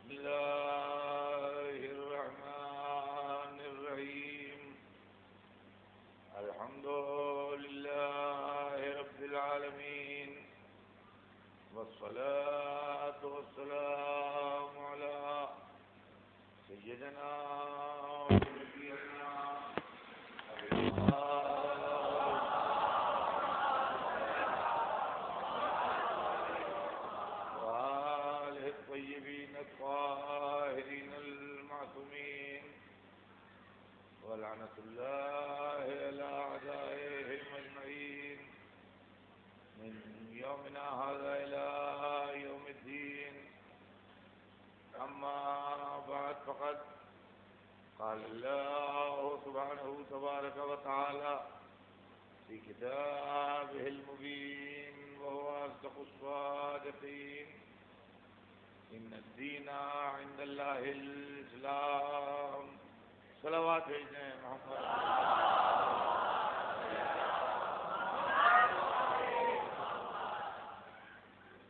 بسم الله الرحمن الرحيم. الحمد لله رب العالمين، والصلاة والسلام على سيدنا ونبينا وآله الطيبين الطاهرين المعصومين، ولعنة الله على أعدائهم أجمعين من يومنا هذا إلى يوم الدين. أما بعد، فقد قال الله سبحانه تبارك وتعالى في كتابه المبين وهو أصدق الصادقين: إن الدين عند الله الإسلام. صلوات بھیجیں محمد.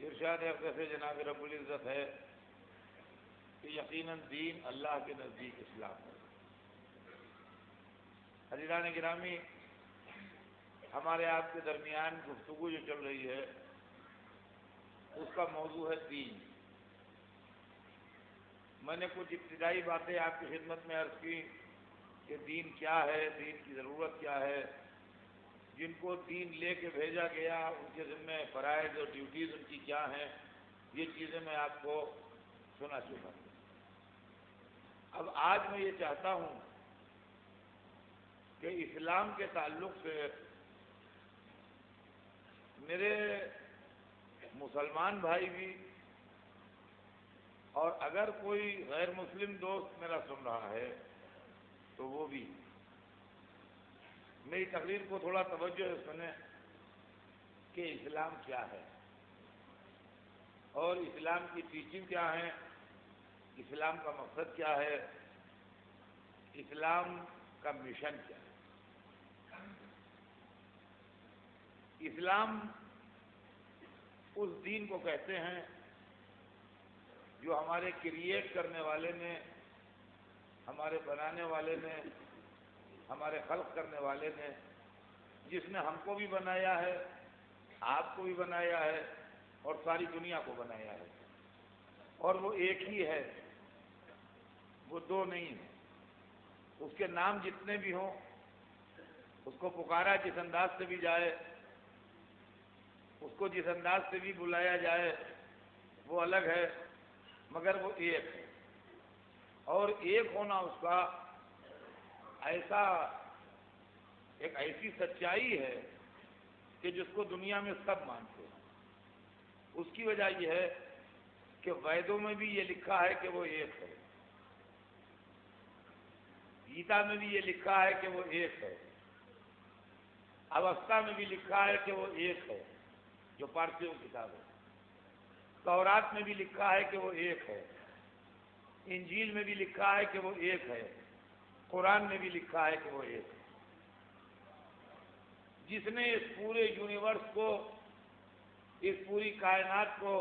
ارشاد اقدس جناب رب العزت ہے کہ یقیناً دین اللہ کے نزدیک اسلام ہے. حضران گرامی، ہمارے آپ کے درمیان گفتگو جو چل رہی ہے اس کا موضوع ہے دین. میں نے کچھ ابتدائی باتیں آپ کی خدمت میں عرض کی کہ دین کیا ہے، دین کی ضرورت کیا ہے، جن کو دین لے کے بھیجا گیا ان کے ذمہ فرائض اور ڈیوٹیز ان کی کیا ہیں، یہ چیزیں میں آپ کو سنا چکا ہوں. اب آج میں یہ چاہتا ہوں کہ اسلام کے تعلق سے میرے مسلمان بھائی بھی اور اگر کوئی غیر مسلم دوست میرا سن رہا ہے تو وہ بھی میری تقریر کو تھوڑا توجہ سے سنیں کہ اسلام کیا ہے اور اسلام کی ٹیچنگ کیا ہے، اسلام کا مقصد کیا ہے، اسلام کا مشن کیا ہے. اسلام اس دین کو کہتے ہیں جو ہمارے کریٹ کرنے والے نے، ہمارے بنانے والے نے، ہمارے خلق کرنے والے نے، جس نے ہم کو بھی بنایا ہے، آپ کو بھی بنایا ہے اور ساری دنیا کو بنایا ہے. اور وہ ایک ہی ہے، وہ دو نہیں ہیں. اس کے نام جتنے بھی ہوں، اس کو پکارا جس انداز سے بھی جائے، اس کو جس انداز سے بھی بلایا جائے وہ الگ ہے، مگر وہ ایک ہے. اور ایک ہونا اس کا ایسا ایک ایسی سچائی ہے کہ جس کو دنیا میں سب مانتے ہیں. اس کی وجہ یہ ہے کہ ویدوں میں بھی یہ لکھا ہے کہ وہ ایک ہے، گیتا میں بھی یہ لکھا ہے کہ وہ ایک ہے، اوستا میں بھی لکھا ہے کہ وہ ایک ہے جو پارسیوں کی کتاب ہے، تورات میں بھی لکھا ہے کہ وہ ایک ہے، انجیل میں بھی لکھا ہے کہ وہ ایک ہے، قرآن میں بھی لکھا ہے کہ وہ ایک ہے. جس نے اس پورے یونیورس کو، اس پوری کائنات کو،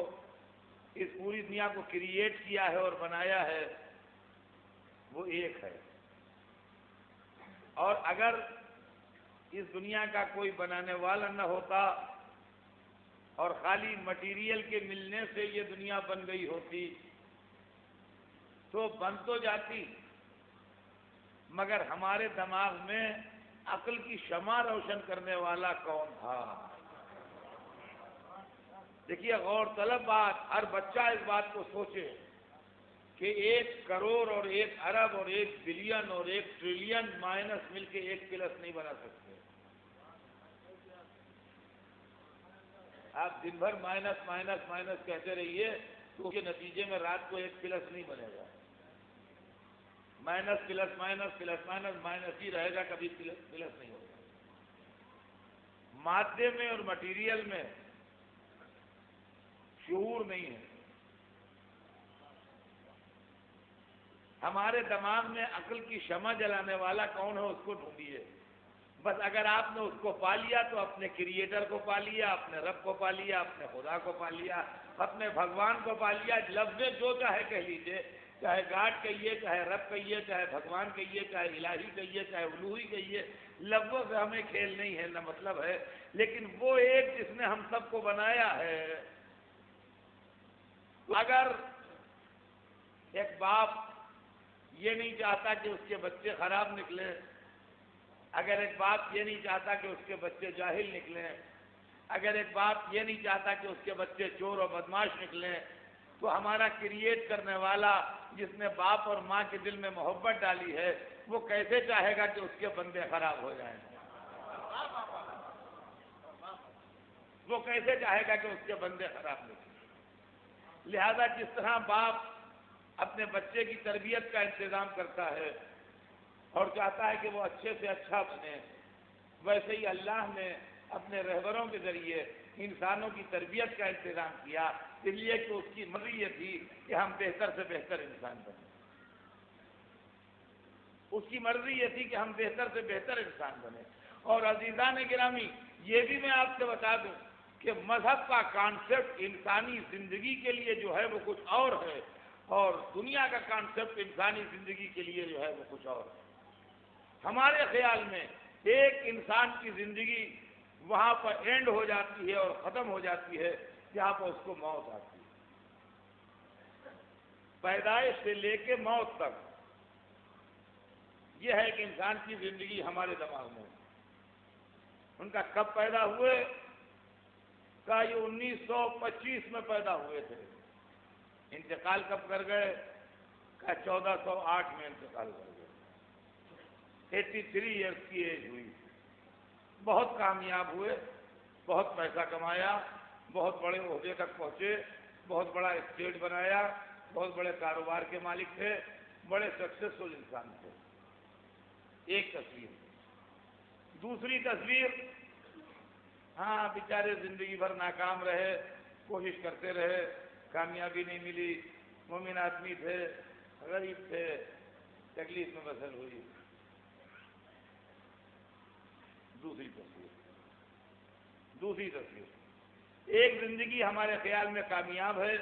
اس پوری دنیا کو کریٹ کیا ہے اور بنایا ہے وہ ایک ہے. اور اگر اس دنیا کا کوئی بنانے والا نہ ہوتا اور خالی مٹیریل کے ملنے سے یہ دنیا بن گئی ہوتی تو بن تو جاتی، مگر ہمارے دماغ میں عقل کی شمع روشن کرنے والا کون تھا؟ دیکھیے غور طلب بات، ہر بچہ اس بات کو سوچے کہ 1 کروڑ اور 1 ارب اور 1 بلین اور 1 ٹریلین مائنس مل کے 1 پلس نہیں بنا سکتے. آپ دن بھر مائنس مائنس مائنس کہتے رہیے تو اس کے نتیجے میں رات کو 1 پلس نہیں بنے گا. Minus plus minus plus minus minus ہی رہے گا، کبھی پلس نہیں ہوگا. مادے میں اور مٹیریل میں شعور نہیں ہے. ہمارے دماغ میں عقل کی شمع جلانے والا کون ہے، اس کو ڈھونڈیے. بس اگر آپ نے اس کو پا لیا تو اپنے کریٹر کو پا لیا، اپنے رب کو پا لیا، اپنے خدا کو پا لیا. اپنے بھگوان کو پا لیا، لفظ جو چاہے کہہ لیجیے، چاہے گاڈ کہیے، چاہے رب کہیے، چاہے بھگوان کہیے، چاہے الہی کہیے، چاہے الوہی کہیے، لفظوں سے ہمیں کھیل نہیں ہے، نہ مطلب ہے، لیکن وہ ایک جس نے ہم سب کو بنایا ہے۔ اگر ایک باپ یہ نہیں چاہتا کہ اس کے بچے خراب نکلیں، اگر ایک باپ یہ نہیں چاہتا کہ اس کے بچے جاہل نکلیں، اگر ایک باپ یہ نہیں چاہتا کہ اس کے بچے چور اور بدماش نکلیں، تو ہمارا کریٹ کرنے والا جس نے باپ اور ماں کے دل میں محبت ڈالی ہے، وہ کیسے چاہے گا کہ اس کے بندے خراب ہو جائیں؟ وہ کیسے چاہے گا کہ اس کے بندے خراب نکلیں؟ لہذا جس طرح باپ اپنے بچے کی تربیت کا انتظام کرتا ہے اور چاہتا ہے کہ وہ اچھے سے اچھا بنے، ویسے ہی اللہ نے اپنے رہبروں کے ذریعے انسانوں کی تربیت کا انتظام کیا، اس لیے کہ اس کی مرضی یہ تھی کہ ہم بہتر سے بہتر انسان بنیں۔ اس کی مرضی یہ تھی کہ ہم بہتر سے بہتر انسان بنیں۔ اور عزیزان گرامی، یہ بھی میں آپ سے بتا دوں کہ مذہب کا کانسیپٹ انسانی زندگی کے لیے جو ہے وہ کچھ اور ہے، اور دنیا کا کانسیپٹ انسانی زندگی کے لیے جو ہے وہ کچھ اور ہے۔ ہمارے خیال میں ایک انسان کی زندگی وہاں پر اینڈ ہو جاتی ہے اور ختم ہو جاتی ہے جہاں پر اس کو موت آتی ہے۔ پیدائش سے لے کے موت تک یہ ہے کہ انسان کی زندگی ہمارے دماغ میں، ان کا کب پیدا ہوئے، کا یہ 1925 میں پیدا ہوئے تھے، انتقال کب کر گئے، کا 1408 میں انتقال کر گئے، 83 ایئرس کی ایج ہوئی۔ بہت کامیاب ہوئے، بہت پیسہ کمایا، بہت بڑے عہدے تک پہنچے، بہت بڑا اسٹیٹ بنایا، بہت بڑے کاروبار کے مالک تھے، بڑے سکسیسفل انسان تھے۔ ایک تصویر۔ دوسری تصویر، ہاں بیچارے زندگی بھر ناکام رہے، کوشش کرتے رہے، کامیابی نہیں ملی، مومن آدمی تھے، غریب تھے، تکلیف میں بسر ہوئی۔ دوسری تصویر، ایک زندگی ہمارے خیال میں کامیاب ہے،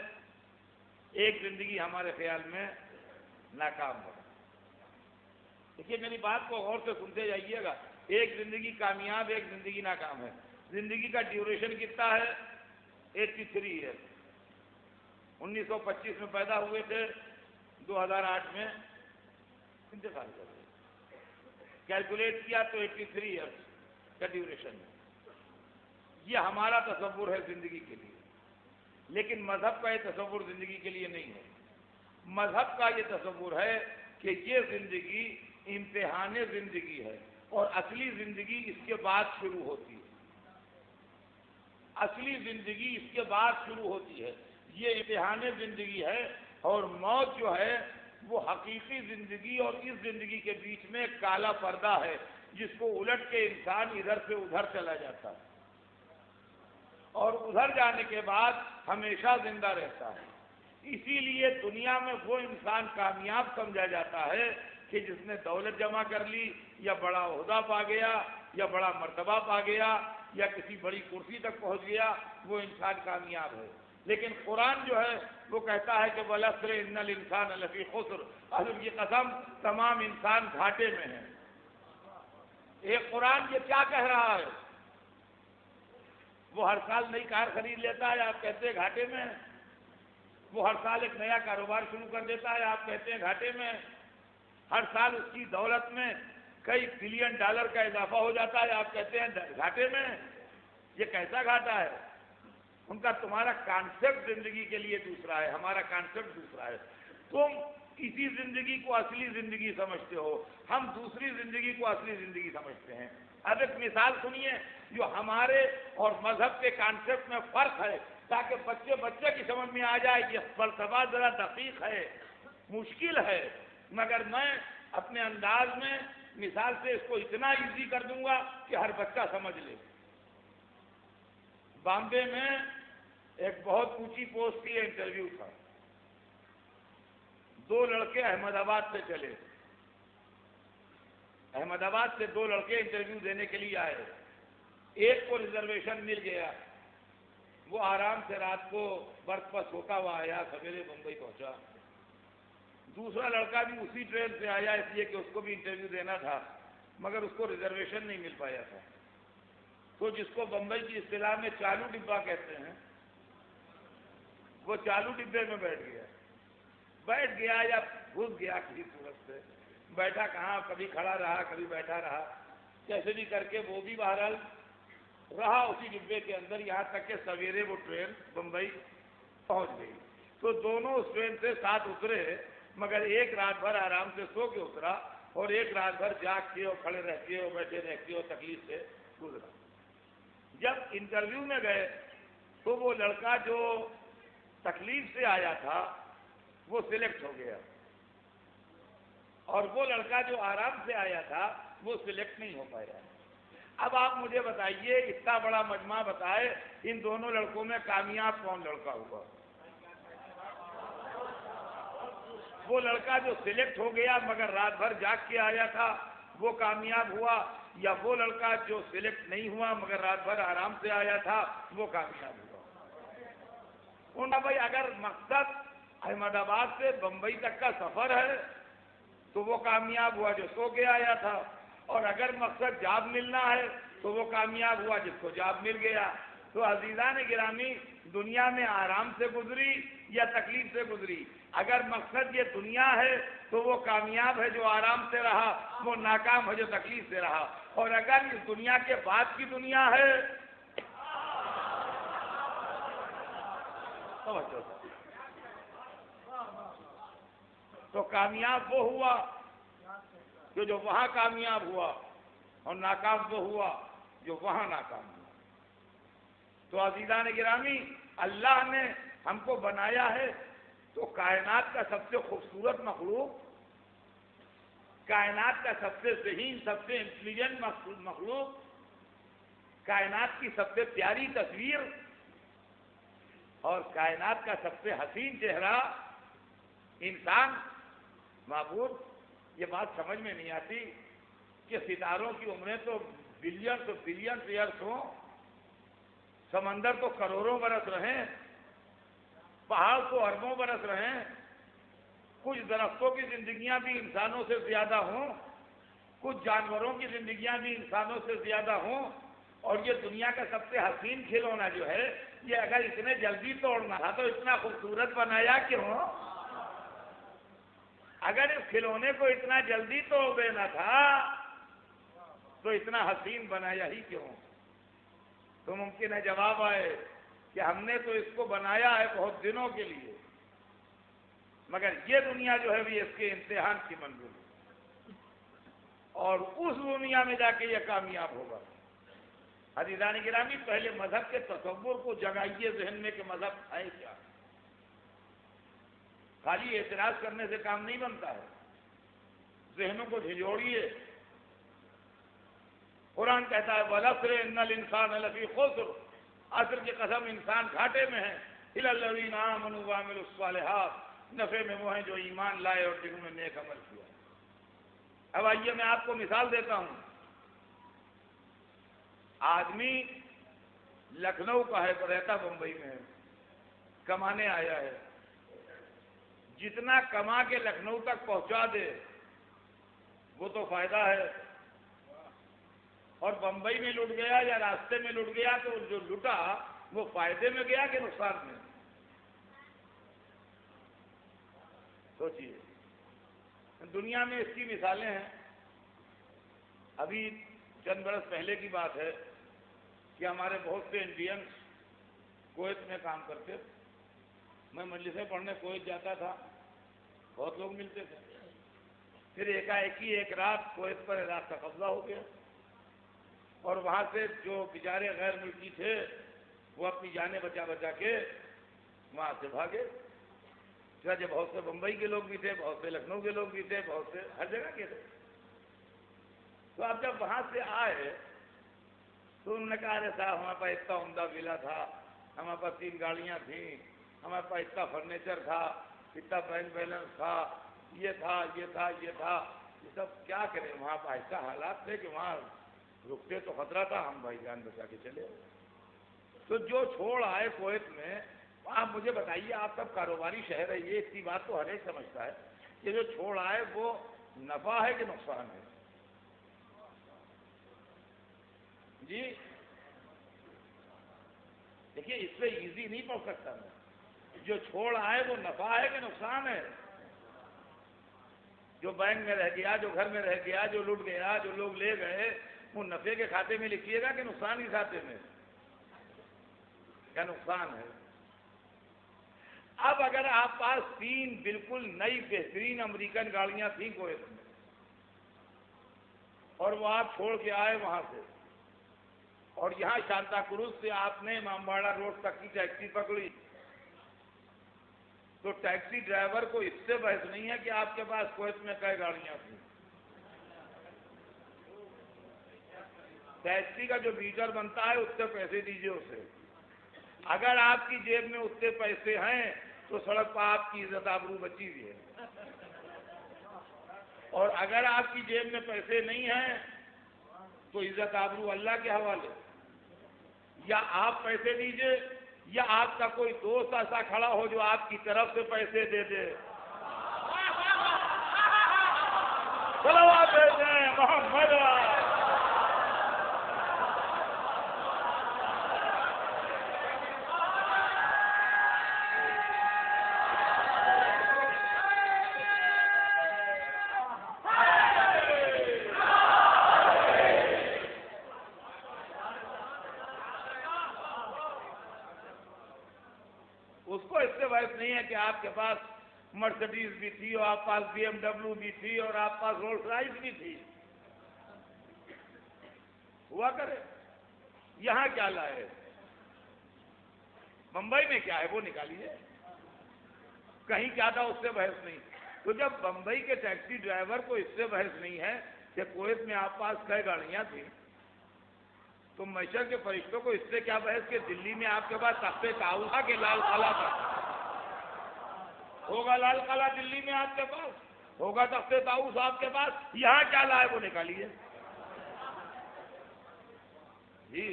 ایک زندگی ہمارے خیال میں ناکام ہے۔ دیکھیے میری بات کو غور سے سنتے جائیے گا، ایک زندگی کامیاب، ایک زندگی ناکام ہے۔ زندگی کا ڈیوریشن کتنا ہے؟ 83 ہے۔ 1925 میں پیدا ہوئے تھے، 2008 میں انتقال کر گئے۔ کیلکولیٹ کیا تو 83 ایئرس کا ڈیوریشن ہے۔ یہ ہمارا تصور ہے زندگی کے لیے، لیکن مذہب کا یہ تصور زندگی کے لیے نہیں ہے۔ مذہب کا یہ تصور ہے کہ یہ زندگی امتحان زندگی ہے، اور اصلی زندگی اس کے بعد شروع ہوتی ہے۔ اصلی زندگی اس کے بعد شروع ہوتی ہے، یہ امتحان زندگی ہے، اور موت جو ہے وہ حقیقی زندگی اور اس زندگی کے بیچ میں ایک کالا پردہ ہے، جس کو الٹ کے انسان ادھر سے ادھر چلا جاتا ہے، اور ادھر جانے کے بعد ہمیشہ زندہ رہتا ہے۔ اسی لیے دنیا میں وہ انسان کامیاب سمجھا جاتا ہے کہ جس نے دولت جمع کر لی، یا بڑا عہدہ پا گیا، یا بڑا مرتبہ پا گیا، یا کسی بڑی کرسی تک پہنچ گیا، وہ انسان کامیاب ہے۔ لیکن قرآن جو ہے وہ کہتا ہے کہ وَالْعَصْرِ إِنَّ الْإِنسَانَ لَفِي خُسْرٍ، حضور کی قسم تمام انسان گھاٹے میں ہیں۔ ایک قرآن یہ کیا کہہ رہا ہے؟ وہ ہر سال نئی کار خرید لیتا ہے، آپ کہتے ہیں گھاٹے میں۔ وہ ہر سال ایک نیا کاروبار شروع کر دیتا ہے، آپ کہتے ہیں گھاٹے میں۔ ہر سال اس کی دولت میں کئی بلین ڈالر کا اضافہ ہو جاتا ہے، آپ کہتے ہیں گھاٹے میں۔ یہ کیسا گھاٹا ہے؟ ان کا تمہارا کانسیپٹ زندگی کے لیے دوسرا ہے، ہمارا کانسیپٹ دوسرا ہے۔ تم اسی زندگی کو اصلی زندگی سمجھتے ہو، ہم دوسری زندگی کو اصلی زندگی سمجھتے ہیں۔ اب ایک مثال سنیے جو ہمارے اور مذہب کے کانسیپٹ میں فرق ہے، تاکہ بچے کی سمجھ میں آ جائے۔ یہ فلسفہ ذرا دقیق ہے، مشکل ہے، مگر میں اپنے انداز میں مثال سے اس کو اتنا ایزی کر دوں گا کہ ہر بچہ سمجھ لے۔ بامبے میں ایک بہت اونچی پوسٹ کی انٹرویو تھا، 2 لڑکے احمد آباد سے چلے، احمد آباد سے 2 لڑکے انٹرویو دینے کے لیے آئے۔ ایک کو ریزرویشن مل گیا، وہ آرام سے رات کو برف پر سوتا ہوا آیا، سویرے بمبئی پہنچا۔ دوسرا لڑکا بھی اسی ٹرین سے آیا، اس لیے کہ اس کو بھی انٹرویو دینا تھا، مگر اس کو ریزرویشن نہیں مل پایا تھا، تو جس کو بمبئی کی اصطلاح میں چالو ڈبہ کہتے ہیں، وہ چالو ڈبے میں بیٹھ گیا یا گھس گیا کسی صورت سے، بیٹھا کہاں، کبھی کھڑا رہا کبھی بیٹھا رہا، کیسے بھی کر کے وہ بھی بہرحال رہا اسی ڈبے کے اندر، یہاں تک کہ سویرے وہ ٹرین بمبئی پہنچ گئی۔ تو دونوں اس ٹرین سے ساتھ اترے، مگر ایک رات بھر آرام سے سو کے اترا اور ایک رات بھر جاگ کے اور کھڑے رہ کے اور بیٹھے رہ کے اور تکلیف سے گزرا۔ جب انٹرویو میں گئے تو وہ لڑکا جو تکلیف سے آیا تھا وہ سلیکٹ ہو گیا، اور وہ لڑکا جو آرام سے آیا تھا وہ سلیکٹ نہیں ہو پایا۔ اب آپ مجھے بتائیے، اتنا بڑا مجمع بتائے، ان دونوں لڑکوں میں کامیاب کون لڑکا ہوا؟ وہ لڑکا جو سلیکٹ ہو گیا مگر رات بھر جاگ کے آیا تھا وہ کامیاب ہوا، یا وہ لڑکا جو سلیکٹ نہیں ہوا مگر رات بھر آرام سے آیا تھا وہ کامیاب ہوا؟ انہوں نے بھائی اگر مقصد احمد آباد سے بمبئی تک کا سفر ہے تو وہ کامیاب ہوا جو سو کے آیا تھا، اور اگر مقصد جاب ملنا ہے تو وہ کامیاب ہوا جس کو جاب مل گیا۔ تو عزیزان گرامی، دنیا میں آرام سے گزری یا تکلیف سے گزری؟ اگر مقصد یہ دنیا ہے تو وہ کامیاب ہے جو آرام سے رہا، وہ ناکام ہے جو تکلیف سے رہا، اور اگر اس دنیا کے بعد کی دنیا ہے تو کامیاب وہ ہوا جو وہاں کامیاب ہوا، اور ناکام وہ ہوا جو وہاں ناکام ہوا۔ تو عزیزان گرامی، اللہ نے ہم کو بنایا ہے تو کائنات کا سب سے خوبصورت مخلوق، کائنات کا سب سے ذہین، سب سے انٹیلیجنٹ مخلوق، کائنات کی سب سے پیاری تصویر اور کائنات کا سب سے حسین چہرہ انسان معبود۔ یہ بات سمجھ میں نہیں آتی کہ ستاروں کی عمریں تو بلین ایئرس ہوں، سمندر تو کروڑوں برس رہیں، پہاڑ تو اربوں برس رہیں، کچھ درختوں کی زندگیاں بھی انسانوں سے زیادہ ہوں، کچھ جانوروں کی زندگیاں بھی انسانوں سے زیادہ ہوں، اور یہ دنیا کا سب سے حسین کھلونا جو ہے، یہ اگر اتنے جلدی توڑنا تھا تو اتنا خوبصورت بنایا کیوں؟ اگر اس کھلونے کو اتنا جلدی توڑ دینا تھا تو اتنا حسین بنایا ہی کیوں؟ تو ممکن ہے جواب آئے کہ ہم نے تو اس کو بنایا ہے بہت دنوں کے لیے، مگر یہ دنیا جو ہے بھی اس کے امتحان کی منزل ہے، اور اس دنیا میں جا کے یہ کامیاب ہوگا۔ عزیزان گرامی، پہلے مذہب کے تصور کو جگائیے ذہن میں کہ مذہب ہے کیا۔ خالی اعتراض کرنے سے کام نہیں بنتا ہے، ذہنوں کو جھنجھوڑیے۔ قرآن کہتا ہے وَالْعَصْرِ إِنَّ الْإِنسَانَ لَفِي خُسْرٍ، عصر کی قسم انسان گھاٹے میں ہے، إِلَّا الَّذِينَ آمَنُوا وَعَمِلُوا الصَّالِحَاتِ، نفع میں وہ ہیں جو ایمان لائے اور جنہوں نے نیک عمل کیا۔ اب آئیے میں آپ کو مثال دیتا ہوں۔ آدمی لکھنؤ کا ہے تو رہتا بمبئی میں ہے، کمانے آیا ہے، جتنا کما کے لکھنؤ تک پہنچا دے وہ تو فائدہ ہے، اور بمبئی میں لٹ گیا یا راستے میں لٹ گیا تو جو لٹا وہ فائدے میں گیا کہ نقصان میں؟ سوچیے۔ دنیا میں اس کی مثالیں ہیں۔ ابھی چند برس پہلے کی بات ہے کہ ہمارے بہت سے انڈینس کویت میں کام کرتے تھے، میں مجلسیں پڑھنے کویت جاتا تھا، بہت لوگ ملتے تھے، پھر ایک رات کویت پر عراق کا قبضہ ہو گیا، اور وہاں سے جو بیچارے غیر ملکی تھے وہ اپنی جانیں بچا بچا کے وہاں سے بھاگے۔ جب بہت سے بمبئی کے لوگ بھی تھے، بہت سے لکھنؤ کے لوگ بھی تھے، بہت سے ہر جگہ کے تھے۔ تو اب جب وہاں سے آئے تو انہوں نے کہا ارے صاحب ہمارے پاس اتنا عمدہ ولا تھا، ہمارے پاس 3 گاڑیاں تھیں، ہمارے پاس اتنا فرنیچر تھا، اتنا بینک بیلنس تھا، یہ تھا یہ تھا یہ تھا، یہ سب کیا کریں، وہاں پہ ایسا حالات تھے کہ وہاں رکتے تو خطرہ تھا، ہم بھائی جان بچا کے چلے۔ تو جو چھوڑ آئے کویت میں، آپ مجھے بتائیے، آپ سب کاروباری شہر ہے، یہ اتنی بات تو ہر ایک سمجھتا ہے کہ جو چھوڑ آئے وہ نفع ہے کہ نقصان ہے؟ جی دیکھیے، اس سے ایزی نہیں پڑھ سکتا میں، جو چھوڑ آئے وہ نفع ہے کہ نقصان ہے؟ جو بینک میں رہ گیا، جو گھر میں رہ گیا، جو لٹ گیا، جو لوگ لے گئے، وہ نفع کے کھاتے میں لکھیے گا کہ نقصان کے کھاتے میں؟ کیا نقصان ہے؟ اب اگر آپ پاس 3 بالکل نئی بہترین امریکن گاڑیاں تھیں کویت میں، اور وہ آپ چھوڑ کے آئے وہاں سے، اور یہاں شانتا کروز سے آپ نے امامباڑہ روڈ تک کی ٹیکسی پکڑی، تو ٹیکسی ڈرائیور کو اس سے بحث نہیں ہے کہ آپ کے پاس کویت میں کئی گاڑیاں تھیں؟ ٹیکسی کا جو میٹر بنتا ہے اس سے پیسے دیجیے اسے، اگر آپ کی جیب میں اتنے پیسے ہیں تو سڑک پر آپ کی عزت آبرو بچی ہوئی ہے، اور اگر آپ کی جیب میں پیسے نہیں ہیں تو عزت آبرو اللہ کے حوالے۔ یا آپ پیسے دیجیے، یا آپ کا کوئی دوست ایسا کھڑا ہو جو آپ کی طرف سے پیسے دے دے۔ صلوات ہیں محمد۔ اس کو اس سے بحث نہیں ہے کہ آپ کے پاس مرسڈیز بھی تھی، اور آپ پاس BMW بھی تھی، اور آپ پاس رولز رائس بھی تھی، ہوا کرے۔ یہاں کیا لائے، بمبئی میں کیا ہے وہ نکالیے، کہیں کیا تھا اس سے بحث نہیں۔ تو جب بمبئی کے ٹیکسی ڈرائیور کو اس سے بحث نہیں ہے کہ کویت میں آپ پاس کئی گاڑیاں تھیں، تو معاشر کے فرشتوں کو اس سے کیا بحث کہ دلی میں آپ کے پاس تخت طاؤس تھا کہ لال قلعہ تھا؟ ہوگا لال قلعہ دلی میں آپ کے پاس، ہوگا تخت طاؤس آپ کے پاس، یہاں کیا لائے وہ نکالیے۔ جی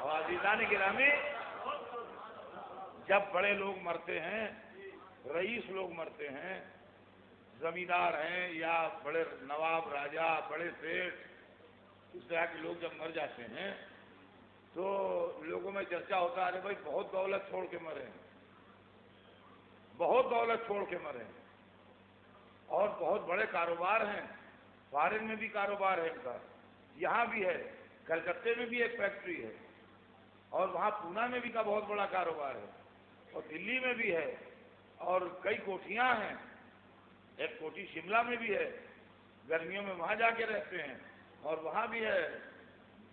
عزیزان گرامی، جب بڑے لوگ مرتے ہیں، رئیس لوگ مرتے ہیں، زمیندار ہیں یا بڑے نواب راجا، بڑے سیٹھ، اس طرح کے لوگ جب مر جاتے ہیں تو لوگوں میں چرچا ہوتا ہے، ارے بھائی بہت دولت چھوڑ کے مرے ہیں، بہت دولت چھوڑ کے مرے ہیں، اور بہت بڑے کاروبار ہیں، فارن میں بھی کاروبار ہے ان کا، یہاں بھی ہے، کلکتے میں بھی ایک فیکٹری ہے، اور وہاں پونا میں بھی کا بہت بڑا کاروبار ہے، اور دلی میں بھی ہے، اور کئی کوٹھیاں ہیں، ایک کوٹھی شملہ میں بھی ہے، گرمیوں میں وہاں جا کے رہتے ہیں، اور وہاں بھی ہے،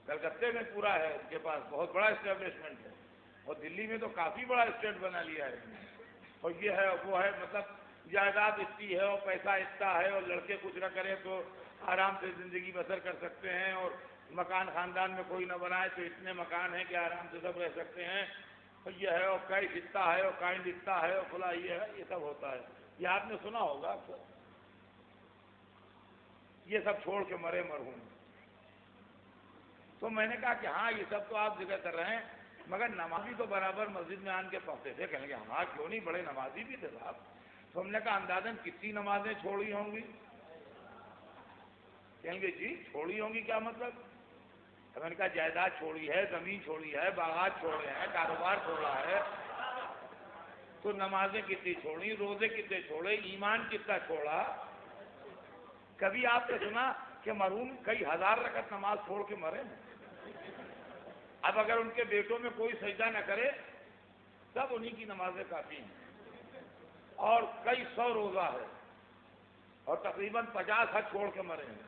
کلکتے میں پورا ہے ان کے پاس، بہت بڑا اسٹیبلشمنٹ ہے، اور دلی میں تو کافی بڑا اسٹیٹ بنا لیا ہے، اور یہ ہے وہ ہے، مطلب جائیداد اتنی ہے اور پیسہ اتنا ہے، اور لڑکے کچھ نہ کریں تو آرام سے زندگی بسر کر سکتے ہیں، اور مکان خاندان میں کوئی نہ بنائے تو اتنے مکان ہیں کہ آرام سے سب رہ سکتے ہیں، اور یہ ہے، اور کیش اتنا ہے، اور کائنڈ اتنا ہے، اور کھلا یہ ہے، یہ سب ہوتا ہے، یہ آپ نے سنا ہوگا، یہ سب چھوڑ کے مرے مرحوم۔ تو میں نے کہا کہ ہاں یہ سب تو آپ ذکر کر رہے ہیں، مگر نمازی تو برابر مسجد میں آن کے پڑھتے تھے، کہنے لگے ہاں کیوں نہیں، بڑے نمازی بھی تھے صاحب۔ تو ہم نے کہا اندازاً کتنی نمازیں چھوڑی ہوں گی؟ کہیں گے جی چھوڑی ہوں گی کیا مطلب؟ میں نے کہا جائیداد چھوڑی ہے، زمین چھوڑی ہے، باغات چھوڑے ہیں، کاروبار چھوڑا ہے، تو نمازیں کتنی چھوڑی، روزے کتنے چھوڑے، ایمان کتنا چھوڑا؟ کبھی آپ نے سنا کہ مرحوم کئی ہزار رکعت نماز چھوڑ کے مرے ہیں؟ اب اگر ان کے بیٹوں میں کوئی سجدہ نہ کرے تب انہی کی نمازیں کافی ہیں، اور کئی 100 روزہ ہے، اور تقریباً 50 حج چھوڑ کے مرے ہیں،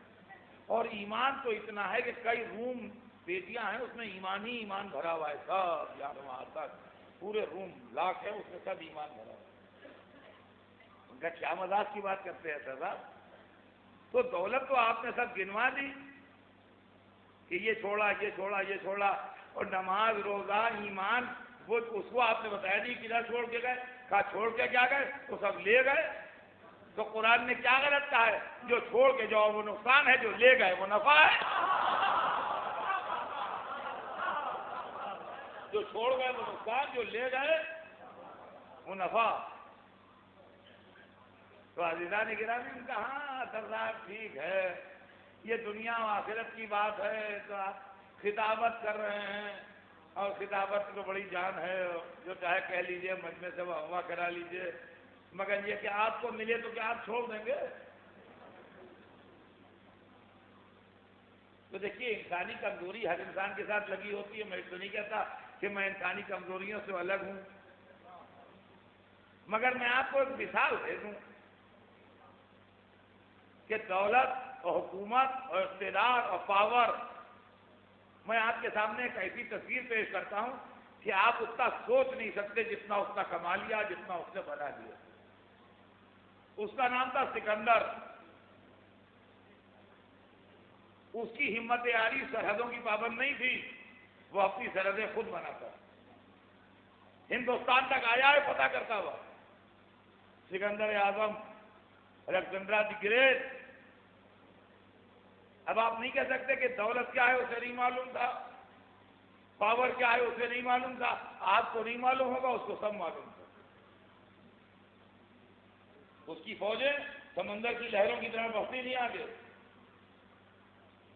اور ایمان تو اتنا ہے کہ کئی روم بیٹیاں ہیں اس میں ایمان ہی ایمان بھرا ہوا ہے، سب یہاں وہاں تک پورے روم لاکھ ہے اس میں سب ایمان بھرا ہوا ہے۔ ان کا کیا مذاق کی بات کرتے ہیں سزا؟ تو دولت تو آپ نے سب گنوا دی کہ یہ چھوڑا، یہ چھوڑا، یہ چھوڑا، اور نماز، روزہ، ایمان، وہ اس کو آپ نے بتایا نہیں کدھر چھوڑ کے گئے، کہا چھوڑ کے کیا گئے، تو سب لے گئے۔ تو قرآن نے کیا غلط کہا ہے؟ جو چھوڑ کے جاؤ وہ نقصان ہے، جو لے گئے وہ نفع ہے۔ جو چھوڑ گئے وہ نقصان، جو لے گئے وہ نفع۔ تو عزیزان گرامی ان کا ہاں سردار ٹھیک ہے، یہ دنیا و آخرت کی بات ہے، تو آپ خطابت کر رہے ہیں اور خطابت کو بڑی جان ہے، جو چاہے کہہ لیجئے، مجمع سے ہوا کرا لیجئے، مگر یہ کہ آپ کو ملے تو کیا آپ چھوڑ دیں گے؟ تو دیکھیے انسانی کمزوری ہر انسان کے ساتھ لگی ہوتی ہے، میں تو نہیں کہتا کہ میں انسانی کمزوریوں سے الگ ہوں، مگر میں آپ کو ایک مثال دے دوں کہ دولت اور حکومت اور اقتدار اور پاور، میں آپ کے سامنے ایک ایسی تصویر پیش کرتا ہوں کہ آپ اتنا سوچ نہیں سکتے جتنا اس کا کما لیا، جتنا اس نے بنا لیا۔ اس کا نام تھا سکندر۔ اس کی ہمت عالی سرحدوں کی پابند نہیں تھی، وہ اپنی سرحدیں خود بناتا، ہندوستان تک آیا ہے فتح کرتا ہوا۔ سکندر اعظم، الیگزینڈر دی گریٹ۔ اب آپ نہیں کہہ سکتے کہ دولت کیا ہے اسے نہیں معلوم تھا، پاور کیا ہے اسے نہیں معلوم تھا۔ آپ کو نہیں معلوم ہوگا، اس کو سب معلوم تھا۔ اس کی فوجیں سمندر کی لہروں کی طرح بڑھتی نہیں آگے،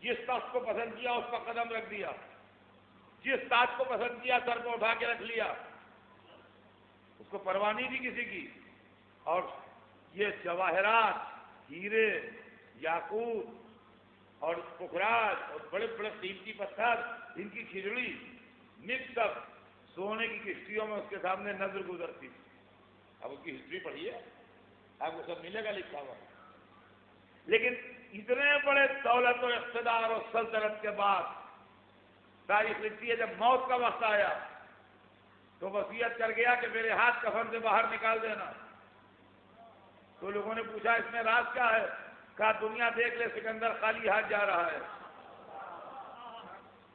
جس تخت کو پسند کیا اس پر قدم رکھ دیا، جس تاج کو پسند کیا سر کو اٹھا کے رکھ لیا، اس کو پرواہ نہیں تھی کسی کی۔ اور یہ جواہرات، ہیرے، یاقوت اور پخراج اور بڑے بڑے قیمتی پتھر، ان کی کھجڑی مکس اپ سونے کی کشتیوں میں اس کے سامنے نظر گزرتی تھی۔ اب اس کی ہسٹری پڑھیے، آپ کو سب ملے گا لکھا ہوا۔ لیکن اتنے بڑے دولت و اقتدار اور سلطنت کے بعد تاریخ لکھتی ہے جب موت کا وقت آیا تو وصیت کر گیا کہ میرے ہاتھ کفن سے باہر نکال دینا۔ تو لوگوں نے پوچھا اس میں راز کیا ہے؟ کہا دنیا دیکھ لے سکندر خالی ہاتھ جا رہا ہے۔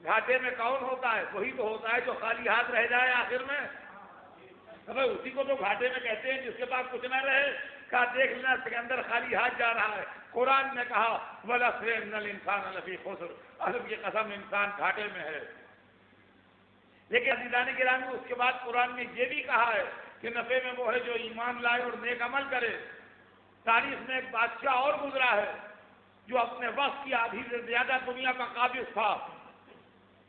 گھاٹے میں کون ہوتا ہے؟ وہی تو ہوتا ہے جو خالی ہاتھ رہ جائے آخر میں۔ اسی کو تو گھاٹے میں کہتے ہیں جس کے پاس کچھ نہ رہے۔ کہا دیکھ لینا سکندر خالی ہاتھ جا رہا ہے۔ قرآن نے کہا وَالْعَصْرِ إِنَّ الْإِنسَانَ لَفِي خُسْرٍ، عصر کی قسم انسان گھاٹے میں ہے۔ لیکن عزیزان گرامی اس کے بعد قرآن نے یہ بھی کہا ہے کہ نفع میں وہ ہے جو ایمان لائے اور نیک عمل کرے۔ تاریخ میں ایک بادشاہ اور گزرا ہے جو اپنے وقت کی آدھی سے زیادہ دنیا کا قابض تھا،